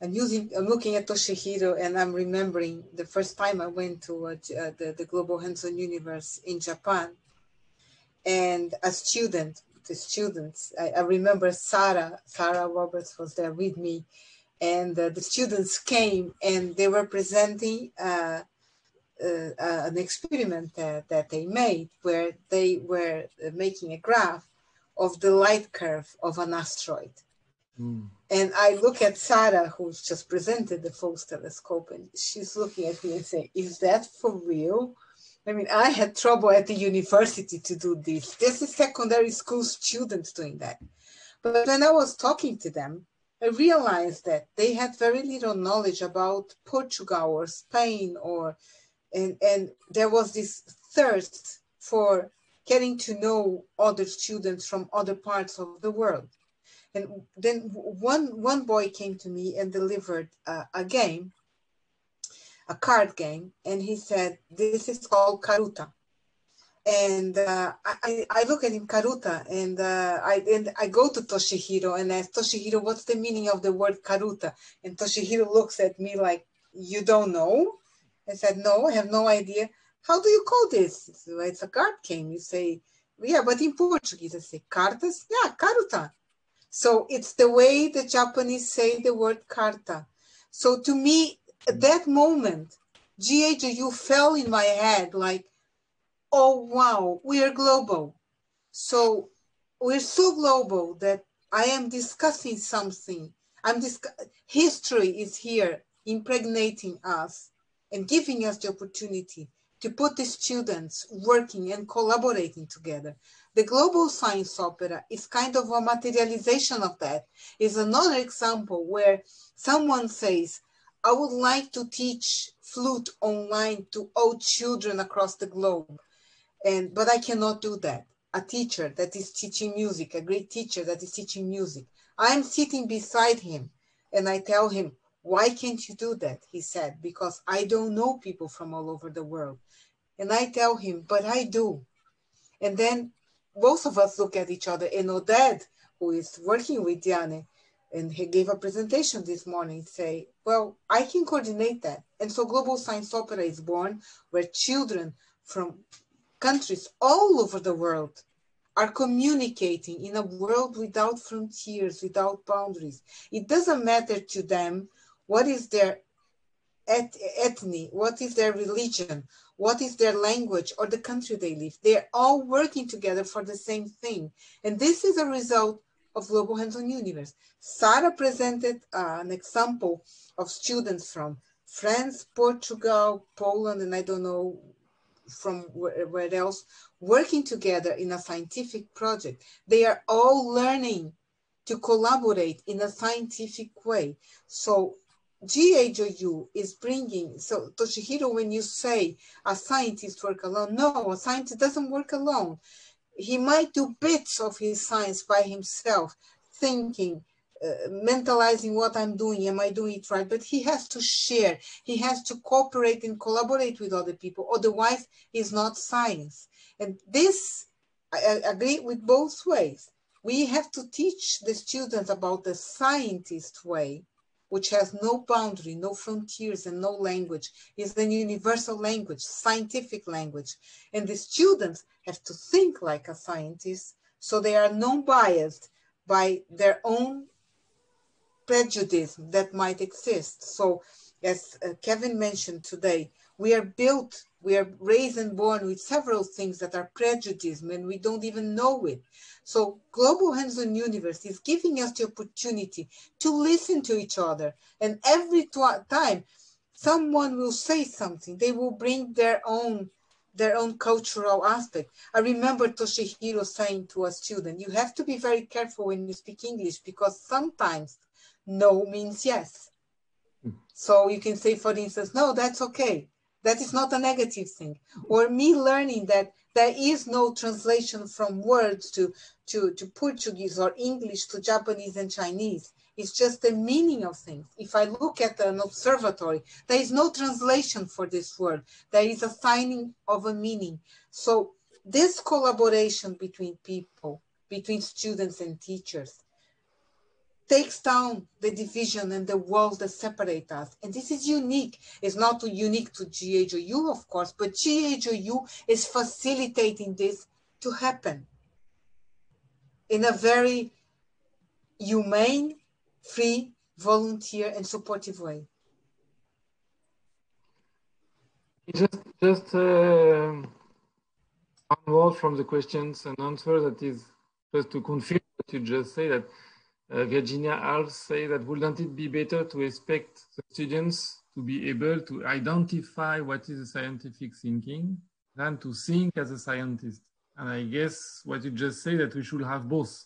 looking at Toshihiro and I'm remembering the first time I went to the Global Hands-on Universe in Japan. And a student, the students, I remember Sarah Roberts was there with me. And the students came and they were presenting an experiment that they made where they were making a graph of the light curve of an asteroid. Mm. And I look at Sarah, who's just presented the Faulkes telescope, and she's looking at me and saying, is that for real? I mean, I had trouble at the university to do this. This is secondary school students doing that. But when I was talking to them, I realized that they had very little knowledge about Portugal or Spain and there was this thirst for getting to know other students from other parts of the world. And then one boy came to me and delivered a game, a card game, and he said, this is called Karuta. And I look at him, Karuta, and I go to Toshihiro and ask, Toshihiro, what's the meaning of the word Karuta? And Toshihiro looks at me like, you don't know? I said, no, I have no idea. How do you call this? So it's a card game. You say, yeah, but in Portuguese, I say, cartas? Yeah, Karuta. So it's the way the Japanese say the word carta. So to me, at that moment, GHOU fell in my head like, oh, wow, we are global. So we're so global that I am discussing something. History is here impregnating us and giving us the opportunity to put the students working and collaborating together. The Global Science Opera is kind of a materialization of that. It's another example where someone says, I would like to teach flute online to all children across the globe. But I cannot do that. A teacher that is teaching music, a great teacher that is teaching music. I'm sitting beside him and I tell him, why can't you do that? He said, because I don't know people from all over the world. And I tell him, but I do. And then both of us look at each other, and Oded, who is working with Janne, and he gave a presentation this morning, say, well, I can coordinate that. And so Global Science Opera is born, where children from countries all over the world are communicating in a world without frontiers, without boundaries. It doesn't matter to them what is their ethnic, what is their religion, what is their language or the country they live. They're all working together for the same thing. And this is a result of Global Hands-on Universe. Sarah presented an example of students from France, Portugal, Poland, and I don't know from where else, working together in a scientific project. They are all learning to collaborate in a scientific way. So GHOU is bringing, so Toshihiro, when you say a scientist work alone, no, a scientist doesn't work alone. He might do bits of his science by himself, thinking, mentalizing what I'm doing, am I doing it right? But he has to share, he has to cooperate and collaborate with other people, otherwise it's not science. And this, I agree with both ways. We have to teach the students about the scientist way, which has no boundary, no frontiers, and no language. It's a universal language, scientific language. And the students have to think like a scientist, so they are non-biased by their own prejudice that might exist. So as Kevin mentioned today, we are raised and born with several things that are prejudiced and we don't even know it. So Global Hands-on Universe is giving us the opportunity to listen to each other. And every time someone will say something, they will bring their own cultural aspect. I remember Toshihiro saying to a student, you have to be very careful when you speak English because sometimes no means yes. So you can say, for instance, no, that's okay. That is not a negative thing. Or me learning that there is no translation from words to Portuguese or English to Japanese and Chinese. It's just the meaning of things. If I look at an observatory, there is no translation for this word. There is a signing of a meaning. So this collaboration between people, between students and teachers, takes down the division and the walls that separate us. And this is unique. It's not unique to GHOU, of course, but GHOU is facilitating this to happen in a very humane, free, volunteer, and supportive way. Just one word from the questions and answers, that is just to confirm what you just said, that Virginia Alves say that wouldn't it be better to expect the students to be able to identify what is a scientific thinking than to think as a scientist? And I guess what you just say, that we should have both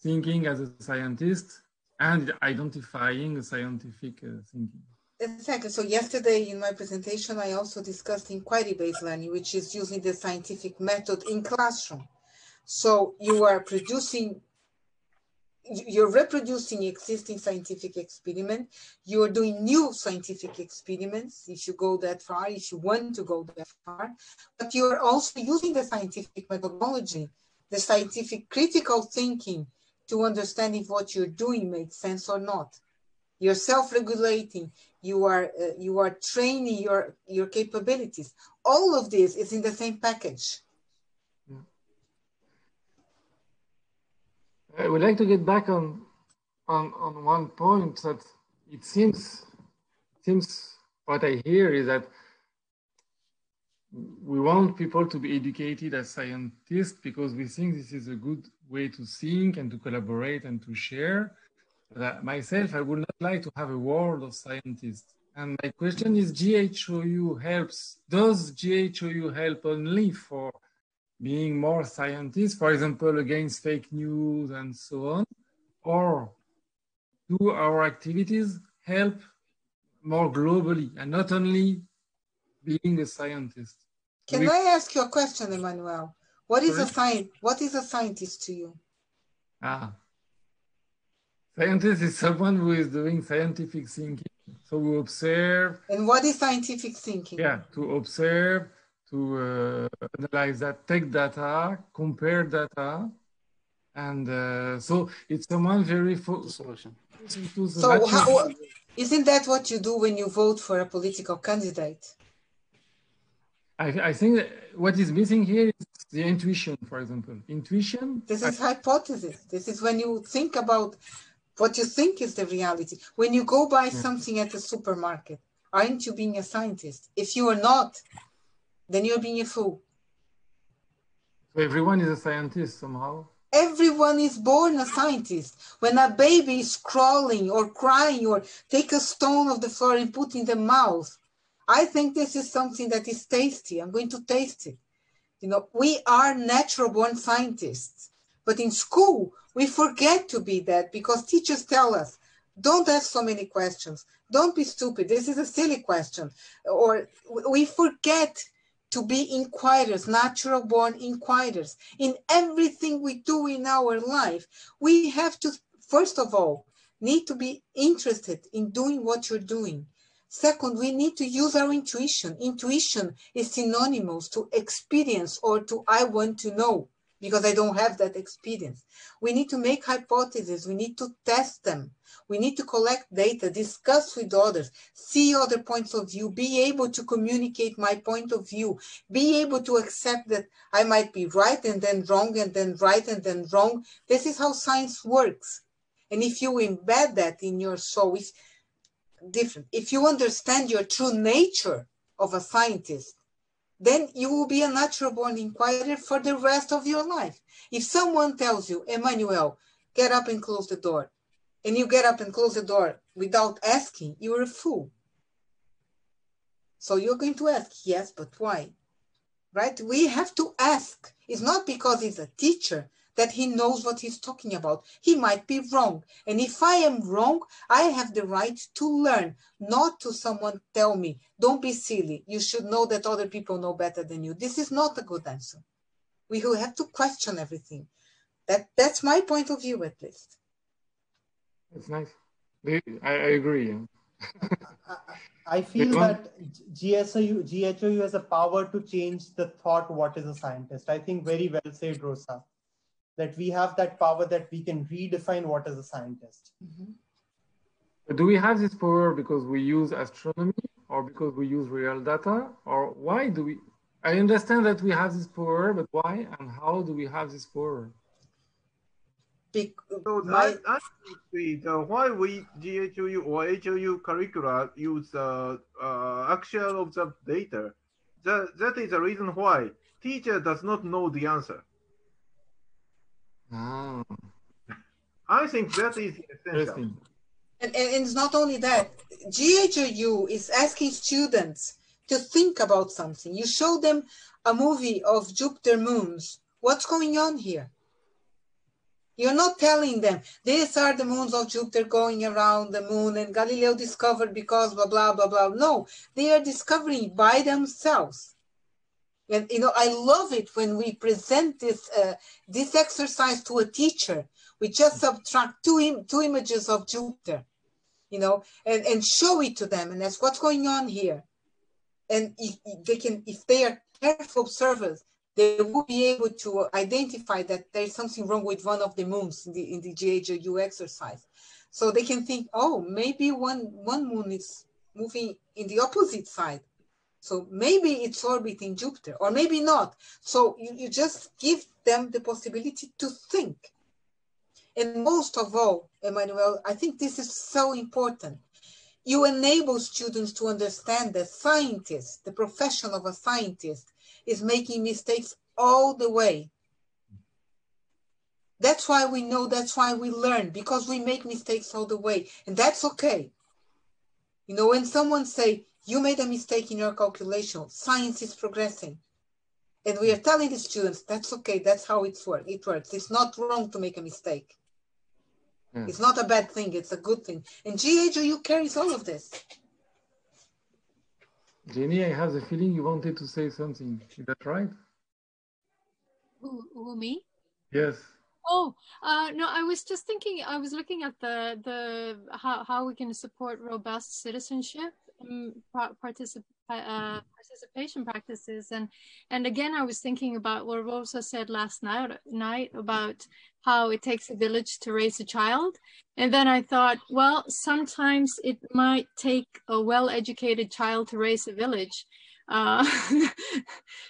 thinking as a scientist and identifying a scientific thinking. Exactly. So yesterday in my presentation, I also discussed inquiry-based learning, which is using the scientific method in classroom. So you're reproducing existing scientific experiment. You're doing new scientific experiments, if you go that far, if you want to go that far, but you're also using the scientific methodology, the scientific critical thinking to understand if what you're doing makes sense or not. You're self-regulating, you are training your capabilities. All of this is in the same package. I would like to get back on one point, that it seems what I hear is that we want people to be educated as scientists because we think this is a good way to think and to collaborate and to share. But myself, I would not like to have a world of scientists. And my question is, GHOU helps. Does GHOU help only for being more scientists, for example, against fake news and so on? Or do our activities help more globally and not only being a scientist? Can I ask you a question, Emmanuel? What is a scientist to you? Scientist is someone who is doing scientific thinking. So we observe. And what is scientific thinking? Yeah, to observe, to analyze that, take data, compare data. And so it's someone very solution. So isn't that what you do when you vote for a political candidate? I think that what is missing here is the intuition, for example. Intuition. This is hypothesis. This is when you think about what you think is the reality. When you go buy something at the supermarket, aren't you being a scientist? If you are not, then you're being a fool. So everyone is a scientist somehow? Everyone is born a scientist. When a baby is crawling or crying or take a stone off the floor and put in the mouth, I think this is something that is tasty. I'm going to taste it. You know, we are natural born scientists, but in school, we forget to be that because teachers tell us, don't ask so many questions. Don't be stupid. This is a silly question. Or we forget to be inquirers, natural born inquirers. In everything we do in our life, we have to, first of all, need to be interested in doing what you're doing. Second, we need to use our intuition. Intuition is synonymous to experience or to I want to know, because I don't have that experience. We need to make hypotheses. We need to test them. We need to collect data, discuss with others, see other points of view, be able to communicate my point of view, be able to accept that I might be right and then wrong and then right and then wrong. This is how science works. And if you embed that in your soul, different. If you understand your true nature of a scientist, then you will be a natural born inquirer for the rest of your life. If someone tells you, Emmanuel, get up and close the door, and you get up and close the door without asking, you're a fool. So you're going to ask, yes, but why? Right? We have to ask. It's not because he's a teacher that he knows what he's talking about. He might be wrong. And if I am wrong, I have the right to learn, not to someone tell me, don't be silly. You should know that other people know better than you. This is not a good answer. We will have to question everything. That's my point of view, at least. That's nice. I agree. I feel that GHOU has a power to change the thought, what is a scientist. I think very well said, Rosa, that we have that power that we can redefine what is a scientist. Mm-hmm. Do we have this power because we use astronomy or because we use real data? Or why do we? I understand that we have this power, but why and how do we have this power? So I think why we GHOU or HOU curricula use actual observed data, that is the reason why teacher does not know the answer. Oh. I think that is essential. And it's not only that, GHOU is asking students to think about something. You show them a movie of Jupiter moons. What's going on here? You're not telling them, these are the moons of Jupiter going around the moon and Galileo discovered because blah, blah, blah, blah. No, they are discovering by themselves. And, you know, I love it when we present this exercise to a teacher. We just subtract two images of Jupiter, you know, and show it to them and ask what's going on here. And if they are careful observers, they will be able to identify that there's something wrong with one of the moons in the GHOU exercise. So they can think, oh, maybe one moon is moving in the opposite side. So maybe it's orbiting Jupiter, or maybe not. So you just give them the possibility to think. And most of all, Emmanuel, I think this is so important. You enable students to understand that scientists, the profession of a scientist, is making mistakes all the way. That's why we know, that's why we learn, because we make mistakes all the way. And that's okay. You know, when someone say, you made a mistake in your calculation, science is progressing. And we are telling the students, that's okay, that's how it works. It's not wrong to make a mistake. It's not a bad thing, it's a good thing. And GHOU carries all of this. Jenny, I have the feeling you wanted to say something. Is that right? Who me? Yes. Oh, no, I was just thinking, I was looking at how we can support robust citizenship participation practices. And again, I was thinking about what Rosa said last night about how it takes a village to raise a child. And then I thought, well, sometimes it might take a well-educated child to raise a village.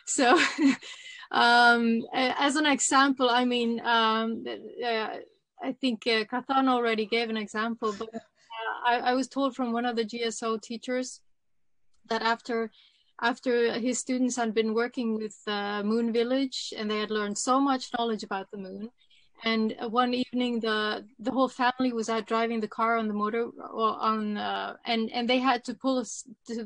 So as an example, I mean, I think Hassane already gave an example, but I was told from one of the GSO teachers that after his students had been working with Moon Village and they had learned so much knowledge about the moon, and one evening the whole family was out driving the car on the motor and they had to pull us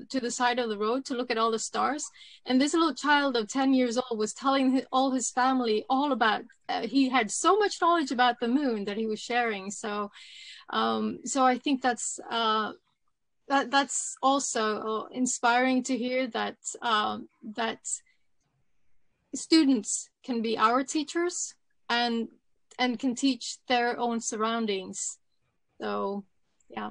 to the side of the road to look at all the stars, and this little child of 10 years old was telling all his family all about he had so much knowledge about the moon that he was sharing. So I think that's also inspiring to hear that that students can be our teachers and can teach their own surroundings. So, yeah.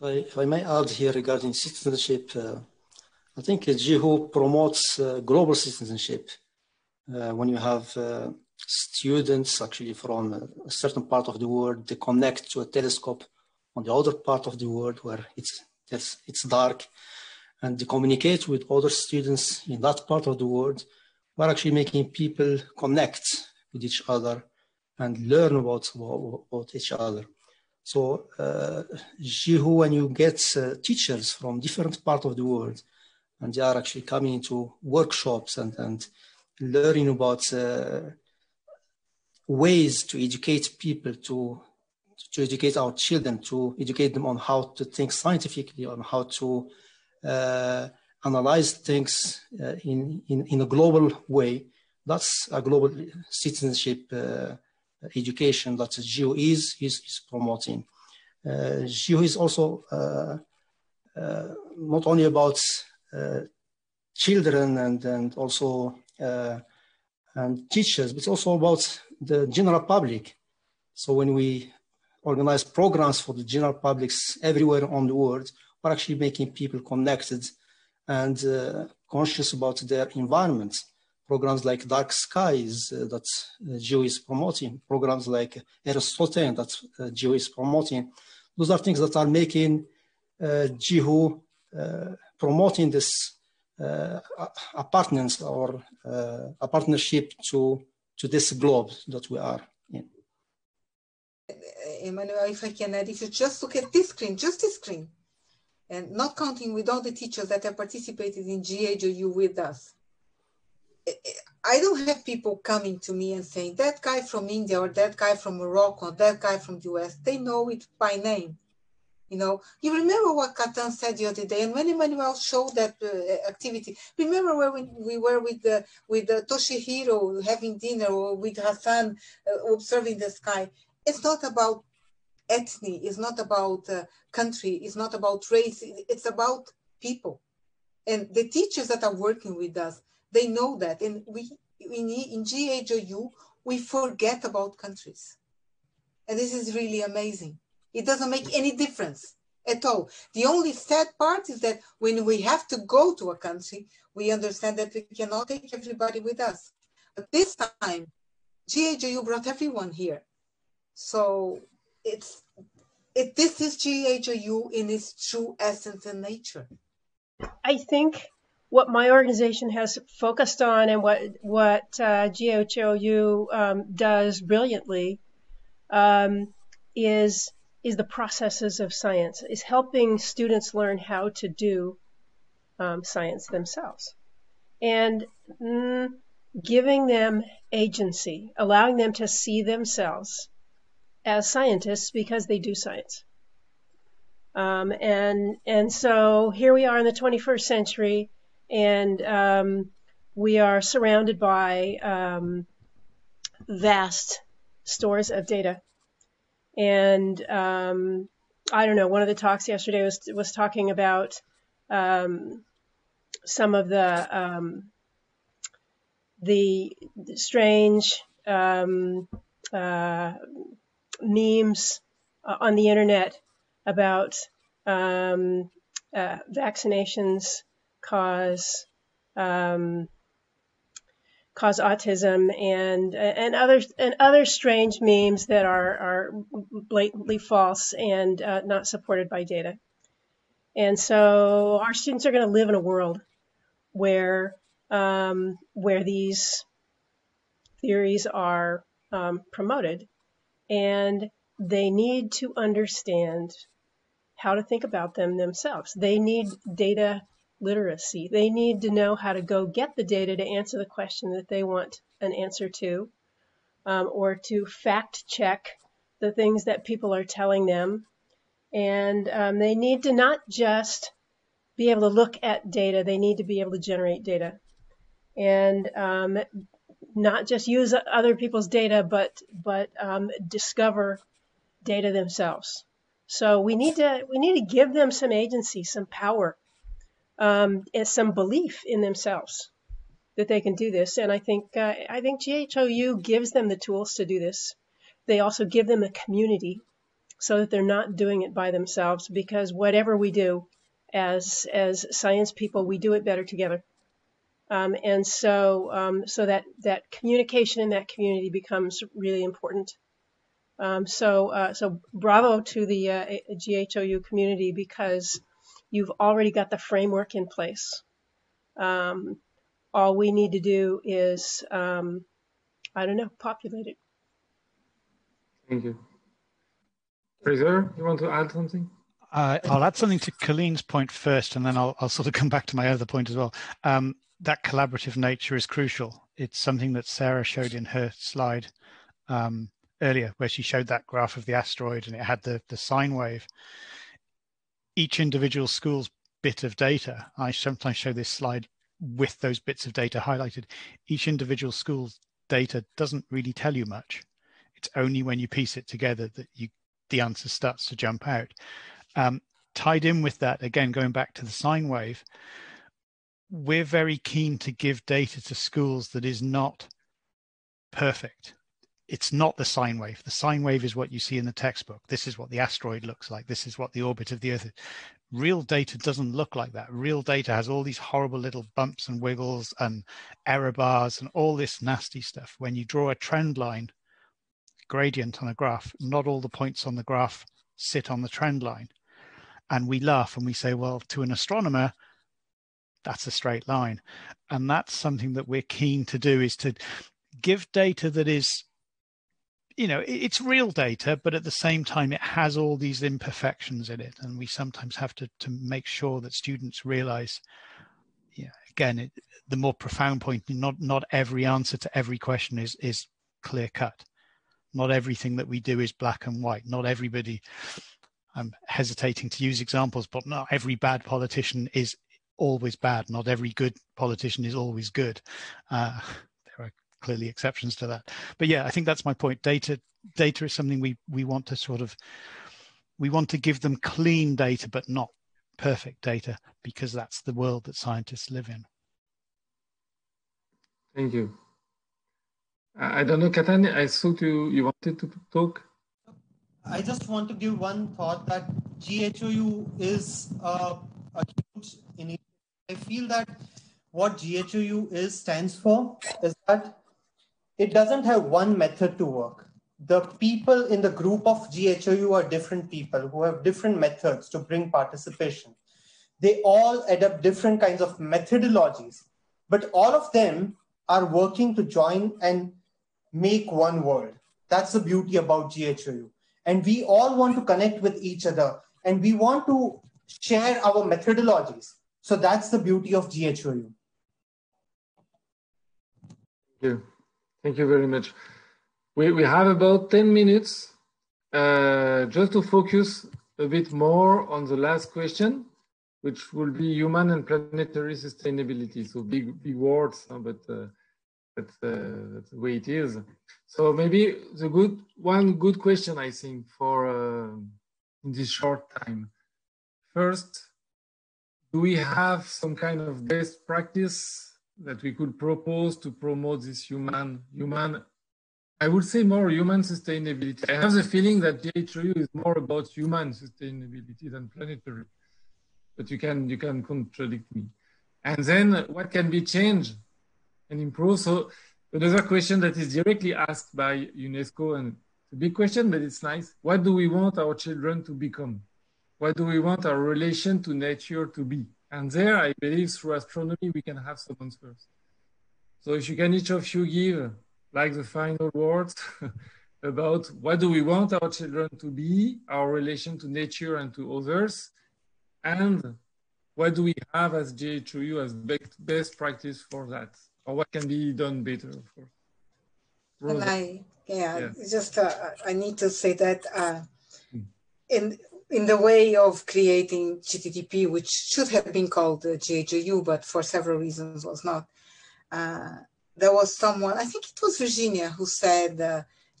If I may add here regarding citizenship, I think GHOU promotes global citizenship. When you have students actually from a certain part of the world, they connect to a telescope on the other part of the world where it's dark, and they communicate with other students in that part of the world. We're actually making people connect with each other and learn about each other. So GHOU, when you get teachers from different parts of the world, and they are actually coming to workshops and learning about ways to educate people, to educate our children, to educate them on how to think scientifically, on how to analyze things in a global way. That's a global citizenship education that GHOU is promoting. GHOU is also not only about children and also and teachers, but it's also about the general public. So when we organize programs for the general publics everywhere on the world, we're actually making people connected and conscious about their environment. Programs like Dark Skies that GHOU is promoting, programs like Aristotle that GHOU is promoting, those are things that are making GHOU promoting this appartenance or a partnership to this globe that we are in. Emmanuel, if I can add, if you just look at this screen, just this screen, and not counting with all the teachers that have participated in GHOU with us, I don't have people coming to me and saying, that guy from India or that guy from Morocco or that guy from the US, they know it by name. You know, you remember what Katan said the other day, and when Emmanuel showed that activity, remember where we were with Toshihiro having dinner, or with Hassane observing the sky. It's not about ethnic, it's not about country, it's not about race, it's about people. And the teachers that are working with us, they know that. And in GHOU, we forget about countries. And this is really amazing. It doesn't make any difference at all. The only sad part is that when we have to go to a country, we understand that we cannot take everybody with us. But this time, GHOU brought everyone here. So this is GHOU in its true essence and nature. I think what my organization has focused on and what GHOU does brilliantly is the processes of science, is helping students learn how to do science themselves, and giving them agency, allowing them to see themselves as scientists because they do science. And so here we are in the 21st century, and we are surrounded by vast stores of data. And I don't know, one of the talks yesterday was talking about some of the strange memes on the internet about vaccinations cause autism and other strange memes that are blatantly false and not supported by data. And so our students are going to live in a world where these theories are promoted, and they need to understand how to think about them themselves. They need data literacy. They need to know how to go get the data to answer the question that they want an answer to, or to fact check the things that people are telling them. And they need to not just be able to look at data, they need to be able to generate data. And not just use other people's data, but discover data themselves. So we need to give them some agency, some power, and some belief in themselves that they can do this. And I think GHOU gives them the tools to do this. They also give them a community so that they're not doing it by themselves, because whatever we do as science people, we do it better together. And so that communication in that community becomes really important. So bravo to the GHOU community, because you've already got the framework in place. All we need to do is, populate it. Thank you. Fraser, you want to add something? I'll add something to Colleen's point first, and then I'll sort of come back to my other point as well. That collaborative nature is crucial. It's something that Sarah showed in her slide earlier, where she showed that graph of the asteroid and it had the sine wave. Each individual school's bit of data, I sometimes show this slide with those bits of data highlighted. Each individual school's data doesn't really tell you much. It's only when you piece it together that the answer starts to jump out. Tied in with that, again, going back to the sine wave, we're very keen to give data to schools that is not perfect. It's not the sine wave. The sine wave is what you see in the textbook. This is what the asteroid looks like. This is what the orbit of the Earth is. Real data doesn't look like that. Real data has all these horrible little bumps and wiggles and error bars and all this nasty stuff. When you draw a trend line gradient on a graph, not all the points on the graph sit on the trend line. And we laugh and we say, well, to an astronomer, that's a straight line. And that's something that we're keen to do, is to give data that is, you know, it's real data, but at the same time, it has all these imperfections in it. And we sometimes have to make sure that students realize, yeah, again, the more profound point, not every answer to every question is clear cut. Not everything that we do is black and white. Not everybody, I'm hesitating to use examples, but not every bad politician is always bad. Not every good politician is always good. There are clearly exceptions to that. But yeah, I think that's my point. Data is something we want to we want to give them clean data, but not perfect data, because that's the world that scientists live in. Thank you. I don't know, Katani, I thought you wanted to talk. I just want to give one thought that GHOU is a huge initiative. I feel that what GHOU stands for is that it doesn't have one method to work. The people in the group of GHOU are different people who have different methods to bring participation. They all adopt different kinds of methodologies, but all of them are working to join and make one world. That's the beauty about GHOU. And we all want to connect with each other, and we want to share our methodologies. So that's the beauty of GHOU. Thank you. Thank you very much. We have about 10 minutes just to focus a bit more on the last question, which will be human and planetary sustainability. So big words, but that's the way it is. So maybe one good question, I think, for in this short time. First, do we have some kind of best practice that we could propose to promote this human, I would say more human sustainability? I have the feeling that GHOU is more about human sustainability than planetary, but you can contradict me. And then what can be changed and improved? So another question that is directly asked by UNESCO, and it's a big question, but it's nice. What do we want our children to become? What do we want our relation to nature to be? And there, I believe through astronomy, we can have some answers. So if you can each of you give like the final words about what do we want our children to be, our relation to nature and to others, and what do we have as GHOU as best practice for that? Or what can be done better, of course. Rosa. And I need to say that in the way of creating GTTP, which should have been called GHOU, but for several reasons was not, there was someone, I think it was Virginia, who said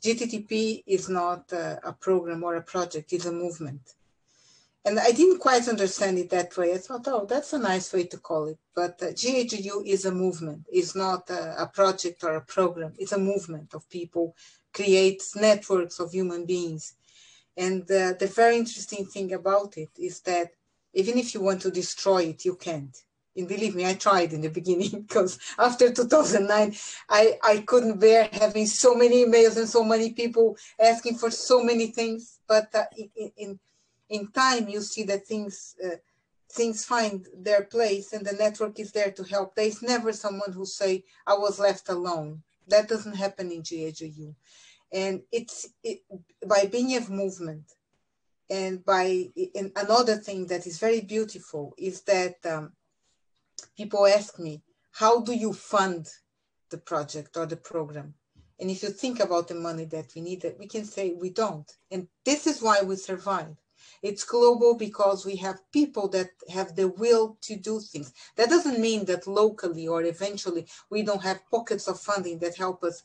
GTTP is not a program or a project, it's a movement. And I didn't quite understand it that way. I thought, oh, that's a nice way to call it. But GHOU is a movement. It's not a project or a program. It's a movement of people, creates networks of human beings. And the very interesting thing about it is that even if you want to destroy it, you can't. And believe me, I tried in the beginning, because after 2009, I couldn't bear having so many emails and so many people asking for so many things. But in time, you see that things find their place and the network is there to help. There's never someone who say, I was left alone. That doesn't happen in GHOU. And by being a movement, And another thing that is very beautiful is that people ask me, how do you fund the project or the program? And if you think about the money that we need, we can say we don't. And this is why we survive. It's global because we have people that have the will to do things. That doesn't mean that locally or eventually we don't have pockets of funding that help us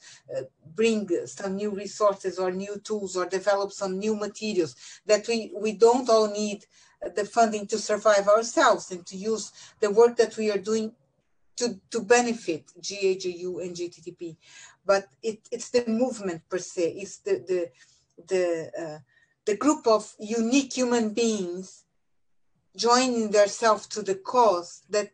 bring some new resources or new tools or develop some new materials, that we don't all need the funding to survive ourselves and to use the work that we are doing to benefit GHOU and GTTP. But it's the movement per se. It's the group of unique human beings joining themselves to the cause that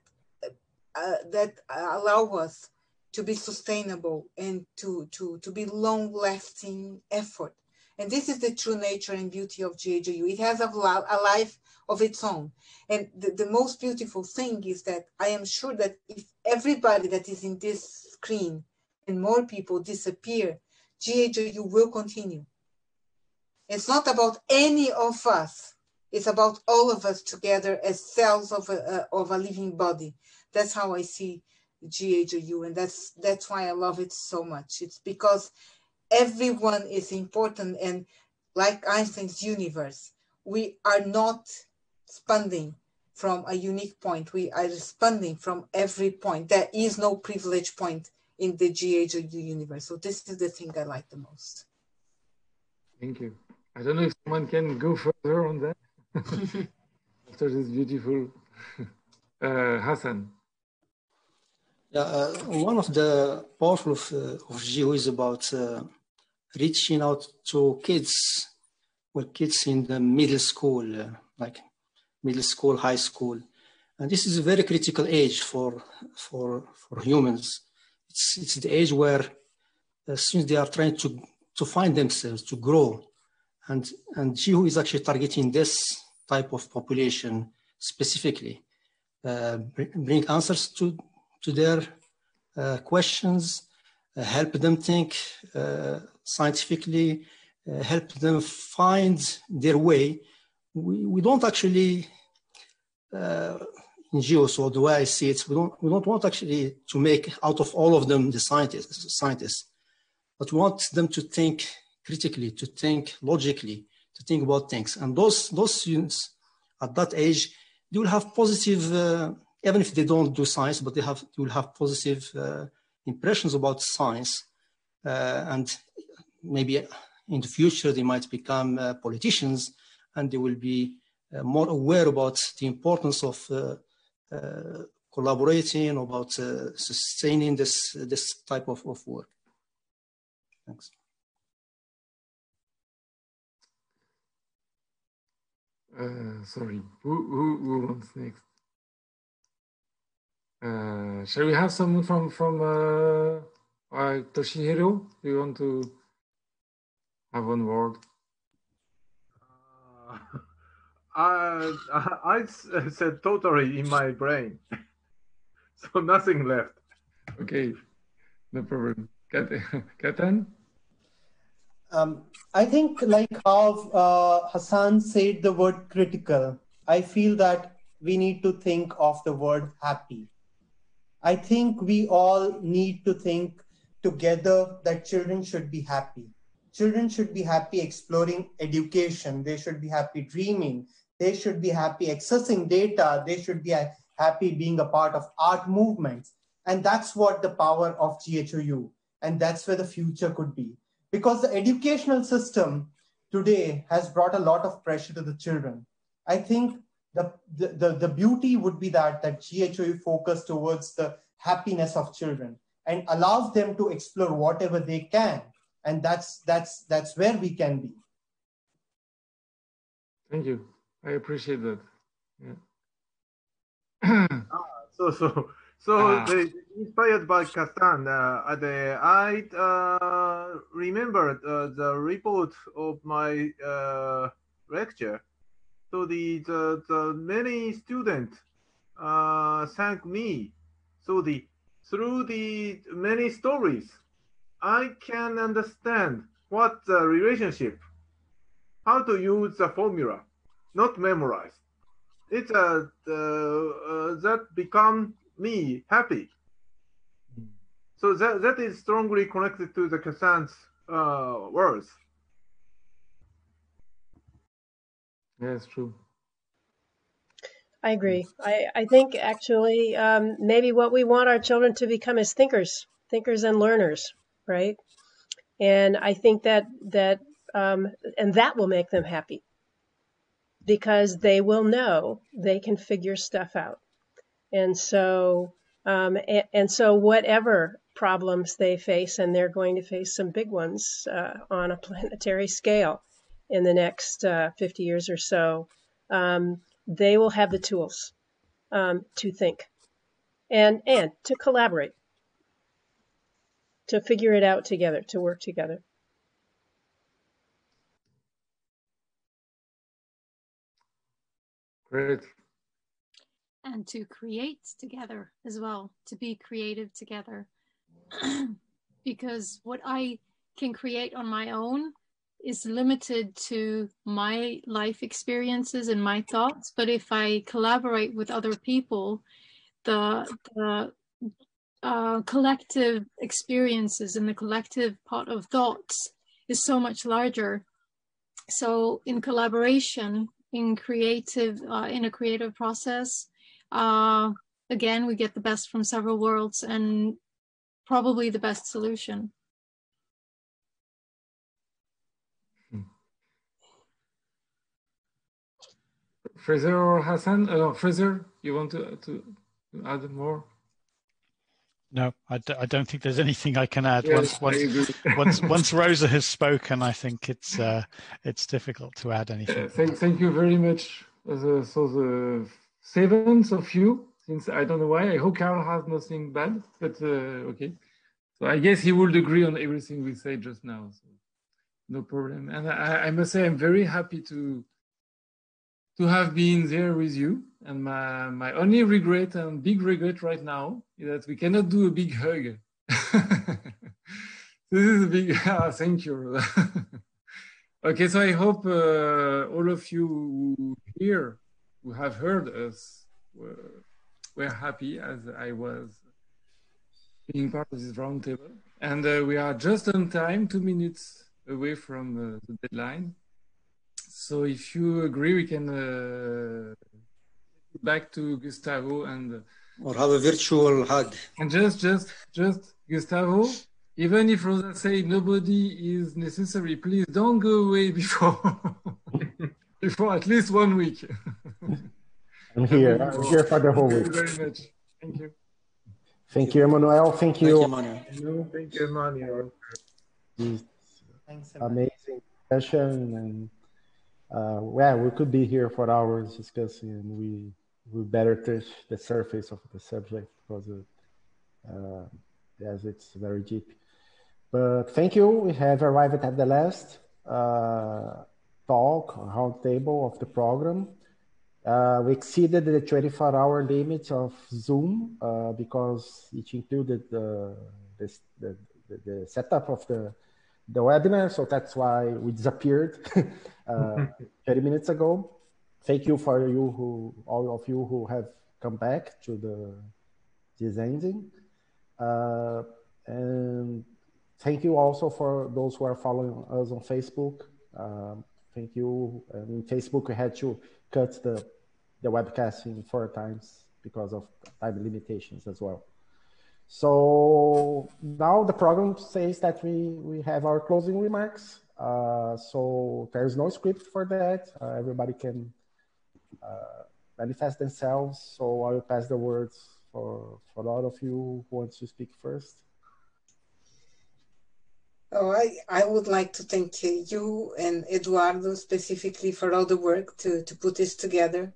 allow us to be sustainable and to be long-lasting effort. And this is the true nature and beauty of GHOU. It has a life of its own. And the most beautiful thing is that I am sure that if everybody that is in this screen and more people disappear, GHOU will continue. It's not about any of us. It's about all of us together as cells of a living body. That's how I see GHOU, and that's why I love it so much. It's because everyone is important, and like Einstein's universe, we are not expanding from a unique point. We are expanding from every point. There is no privilege point in the GHOU universe. So this is the thing I like the most. Thank you. I don't know if someone can go further on that after this beautiful Hassane. Yeah, one of the powerful of GHOU is about reaching out to kids, kids in the middle school, like middle school, high school. And this is a very critical age for humans. It's the age where students, they are trying to find themselves, to grow. And GHOU is actually targeting this type of population specifically, bring answers to their questions, help them think scientifically, help them find their way. We don't actually, in GHOU, so the way I see it, we don't want actually to make out of all of them the scientists, but we want them to think critically, to think logically, to think about things. And those students at that age, they will have positive, even if they don't do science, but they will have positive impressions about science. And maybe in the future, they might become politicians, and they will be more aware about the importance of collaborating, about sustaining this type of work. Thanks. Sorry, who wants next? Shall we have someone from Toshihiro? Do you want to have one word? I said totally in my brain, so nothing left. Okay, no problem. Katan? I think like how Hassane said the word critical, I feel that we need to think of the word happy. I think we all need to think together that children should be happy. Children should be happy exploring education. They should be happy dreaming. They should be happy accessing data. They should be happy being a part of art movements. And that's what the power of GHOU. And that's where the future could be. Because the educational system today has brought a lot of pressure to the children. I think the beauty would be that GHOU focus towards the happiness of children and allows them to explore whatever they can. And that's where we can be. Thank you. I appreciate that. Yeah. Inspired by Hassane, I remembered the report of my lecture. So the many students thank me. So through the many stories, I can understand what the relationship, how to use the formula, not memorize. It's that become me happy. So that is strongly connected to the Hassane's words. Yeah, it's true. I agree. I think actually maybe what we want our children to become is thinkers and learners, right? And I think that and that will make them happy because they will know they can figure stuff out. And so whatever problems they face, and they're going to face some big ones on a planetary scale in the next 50 years or so, they will have the tools to think and to collaborate, to figure it out together, to work together. Great. And to create together as well, to be creative together. Because what I can create on my own is limited to my life experiences and my thoughts. But if I collaborate with other people, the collective experiences and the collective pot of thoughts is so much larger. So in collaboration, in a creative process, again, we get the best from several worlds and probably the best solution. Fraser or Hassane? Fraser, you want to add more? No, I don't think there's anything I can add. Yes, Once Rosa has spoken, I think it's difficult to add anything. Thank you very much. So the 7th of you, since I don't know why, I hope Carl has nothing bad, but okay. So I guess he would agree on everything we said just now, so no problem. And I must say I'm very happy to have been there with you. And my only regret and big regret right now is that we cannot do a big hug. This is a big, thank you. Okay, so I hope all of you here who have heard us were happy as I was being part of this roundtable. And we are just on time, 2 minutes away from the deadline. So if you agree, we can back to Gustavo and or have a virtual hug. And just Gustavo, even if Rosa say nobody is necessary, please don't go away before at least 1 week. I'm here for the whole week. Thank you very much. Thank you. Thank you, Emmanuel. Thank you. Thank you, Emmanuel. Thanks, amazing session, and well, we could be here for hours discussing, and we better touch the surface of the subject because yes, it's very deep. But thank you. We have arrived at the last talk, roundtable of the program. We exceeded the 24-hour limit of Zoom because it included the setup of the webinar, so that's why we disappeared 30 minutes ago. Thank you for all of you who have come back to this ending. And thank you also for those who are following us on Facebook. Thank you. In Facebook, we had to cut the webcasting 4 times because of time limitations as well. So now the program says that we have our closing remarks. So there's no script for that. Everybody can manifest themselves. So I will pass the words for all of you who wants to speak first. Oh, I would like to thank you and Eduardo specifically for all the work to put this together,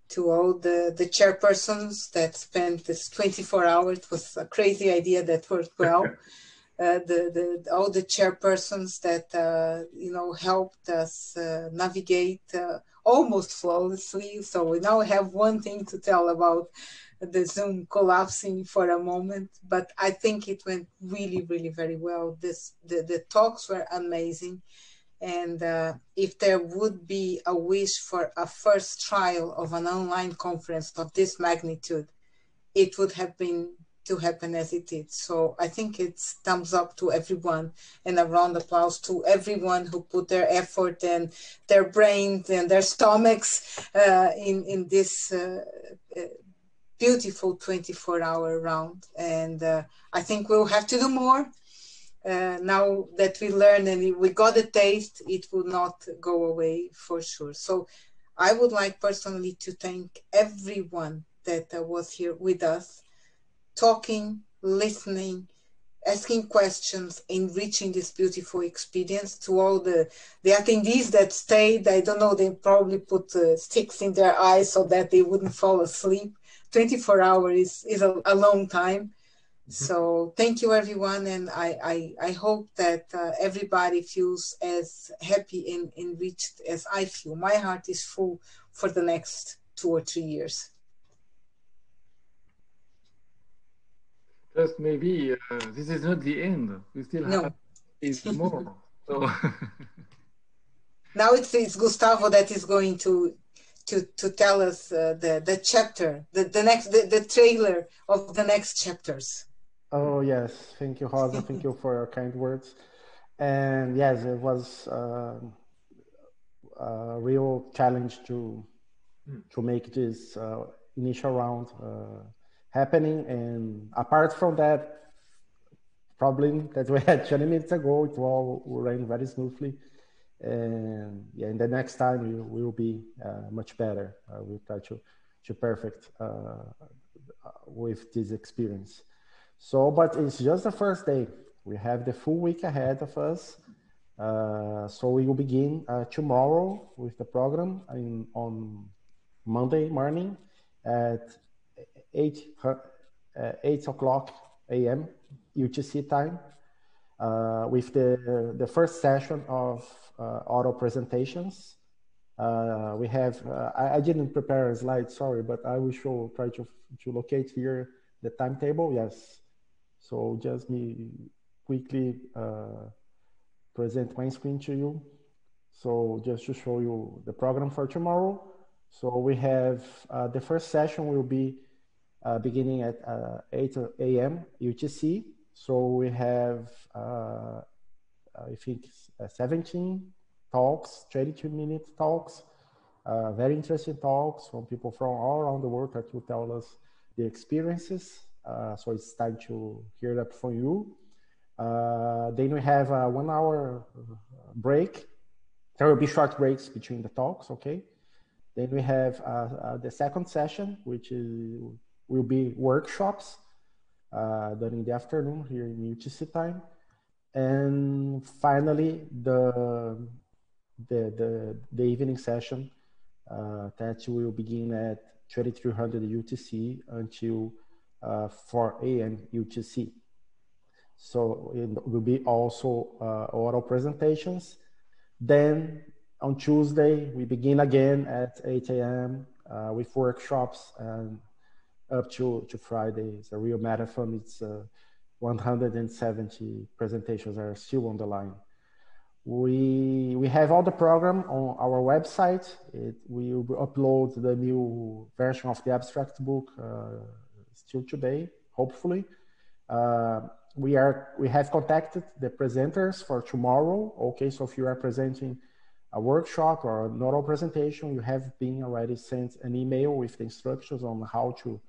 to all the chairpersons that spent this 24 hours. It was a crazy idea that worked well. All the chairpersons that helped us navigate almost flawlessly. So we now have one thing to tell about the Zoom collapsing for a moment, but I think it went really, really very well. The talks were amazing, And if there would be a wish for a first trial of an online conference of this magnitude, it would have been to happen as it did. So I think it's thumbs up to everyone and a round of applause to everyone who put their effort and their brains and their stomachs in this beautiful 24-hour round. And I think we'll have to do more. Now that we learn and we got a taste, it will not go away for sure. So I would like personally to thank everyone that was here with us, talking, listening, asking questions, enriching this beautiful experience. To all the attendees that stayed, I don't know, they probably put sticks in their eyes so that they wouldn't fall asleep. 24 hours is a long time. So thank you, everyone, and I hope that everybody feels as happy and enriched as I feel. My heart is full for the next 2 or 3 years. Just maybe this is not the end. We still have more. So now it's Gustavo that is going to tell us the chapter, the trailer of the next chapters. Oh, yes. Thank you, Rosa. Thank you for your kind words. And yes, it was a real challenge to make this initial round happening. And apart from that problem that we had 20 minutes ago, it all ran very smoothly. And yeah, in the next time we will be much better. We'll try to perfect with this experience. So, but it's just the first day. We have the full week ahead of us. So we will begin tomorrow with the program on Monday morning at 8 o'clock a.m. UTC time with the first session of oral presentations. We have, I didn't prepare a slide, sorry, but I will try to locate here the timetable, yes. So just me quickly present my screen to you. So just to show you the program for tomorrow. So we have the first session will be beginning at 8 a.m. UTC. So we have, I think, 17 talks, 22-minute talks, very interesting talks from people from all around the world that will tell us the experiences. So it's time to hear that from you. Then we have a 1 hour break. There will be short breaks between the talks, okay? Then we have the second session, which will be workshops during the afternoon here in UTC time. And finally, the evening session that will begin at 2300 UTC until 4 a.m. UTC. So it will be also oral presentations. Then on Tuesday, we begin again at 8 a.m. With workshops, and up to Friday. It's a real marathon. It's 170 presentations are still on the line. We have all the program on our website. We will upload the new version of the abstract book still today, hopefully. We have contacted the presenters for tomorrow. Okay, so if you are presenting a workshop or an oral presentation, you have been already sent an email with the instructions on how to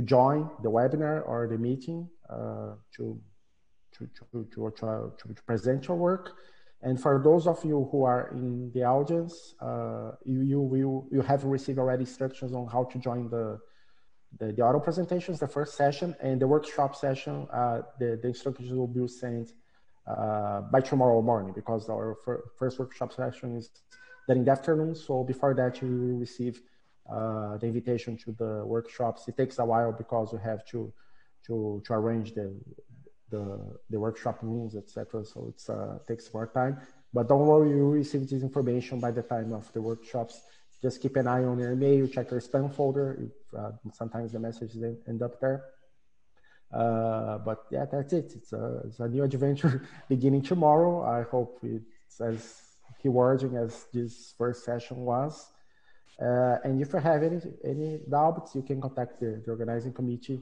join the webinar or the meeting to present your work. And for those of you who are in the audience, you have received already instructions on how to join the oral presentations, the first session, and the workshop session. The instructions will be sent by tomorrow morning, because our first workshop session is then in the afternoon. So before that, you will receive the invitation to the workshops. It takes a while because we have to arrange the workshop rooms, etc. So it takes more time. But don't worry, you will receive this information by the time of the workshops. Just keep an eye on your email, check your spam folder. Sometimes the messages end up there. But yeah, that's it. It's a new adventure beginning tomorrow. I hope it's as rewarding as this first session was. And if you have any doubts, you can contact the organizing committee,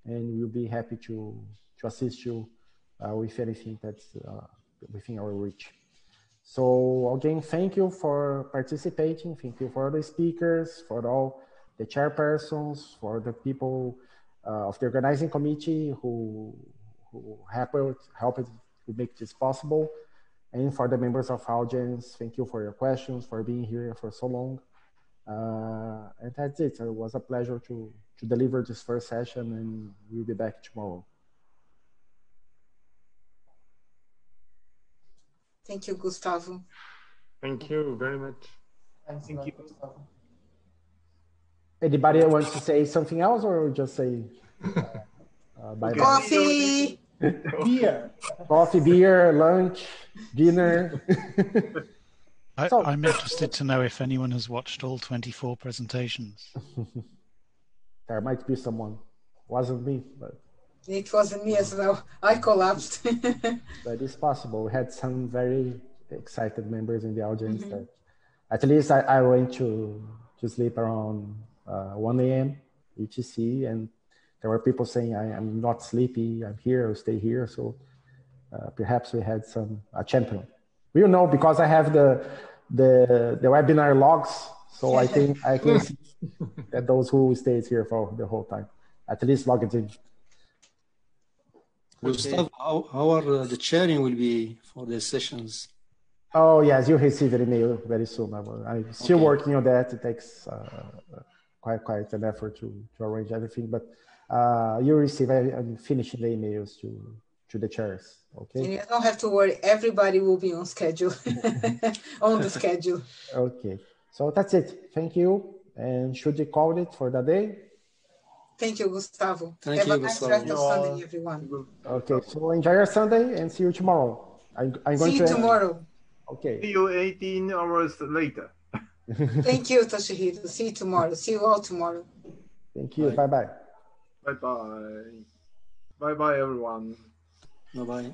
and we'll be happy to assist you with anything that's within our reach. So again, thank you for participating. Thank you for all the speakers, for all the chairpersons, for the people of the organizing committee who helped to make this possible, and for the members of audience. Thank you for your questions, for being here for so long. And that's it. It was a pleasure to deliver this first session, and we'll be back tomorrow. Thank you, Gustavo. Thank you very much. Thank you, Gustavo. Anybody wants to say something else, or just say bye? Okay. Coffee! Beer. Coffee, beer, lunch, dinner. I'm interested to know if anyone has watched all 24 presentations. There might be someone. Wasn't me, but It wasn't me as well. I collapsed. but it's possible. We had some very excited members in the audience. That, at least I went to sleep around 1 a.m. UTC, and there were people saying, I'm not sleepy, I'm here, I'll stay here. So perhaps we had a champion. We will know because I have the webinar logs, so I can see that those who stayed here for the whole time, at least logged in. Gustavo, how are the chairing will be for the sessions? Oh yes, you'll receive an email very soon. I'm still working on that. It takes quite an effort to arrange everything, but you'll receive. I'm finishing the emails to the chairs. Okay. And you don't have to worry. Everybody will be on schedule, on the schedule. Okay. So that's it. Thank you. And should you call it for the day? Thank you, Gustavo. Thank Have you, a nice Gustavo. rest of Sunday, everyone. Okay. So enjoy your Sunday and see you tomorrow. I'm going See you tomorrow. Okay. See you 18 hours later. Thank you, Toshihiro. See you tomorrow. See you all tomorrow. Thank you. Bye-bye. Bye-bye. Bye-bye, everyone. Bye-bye.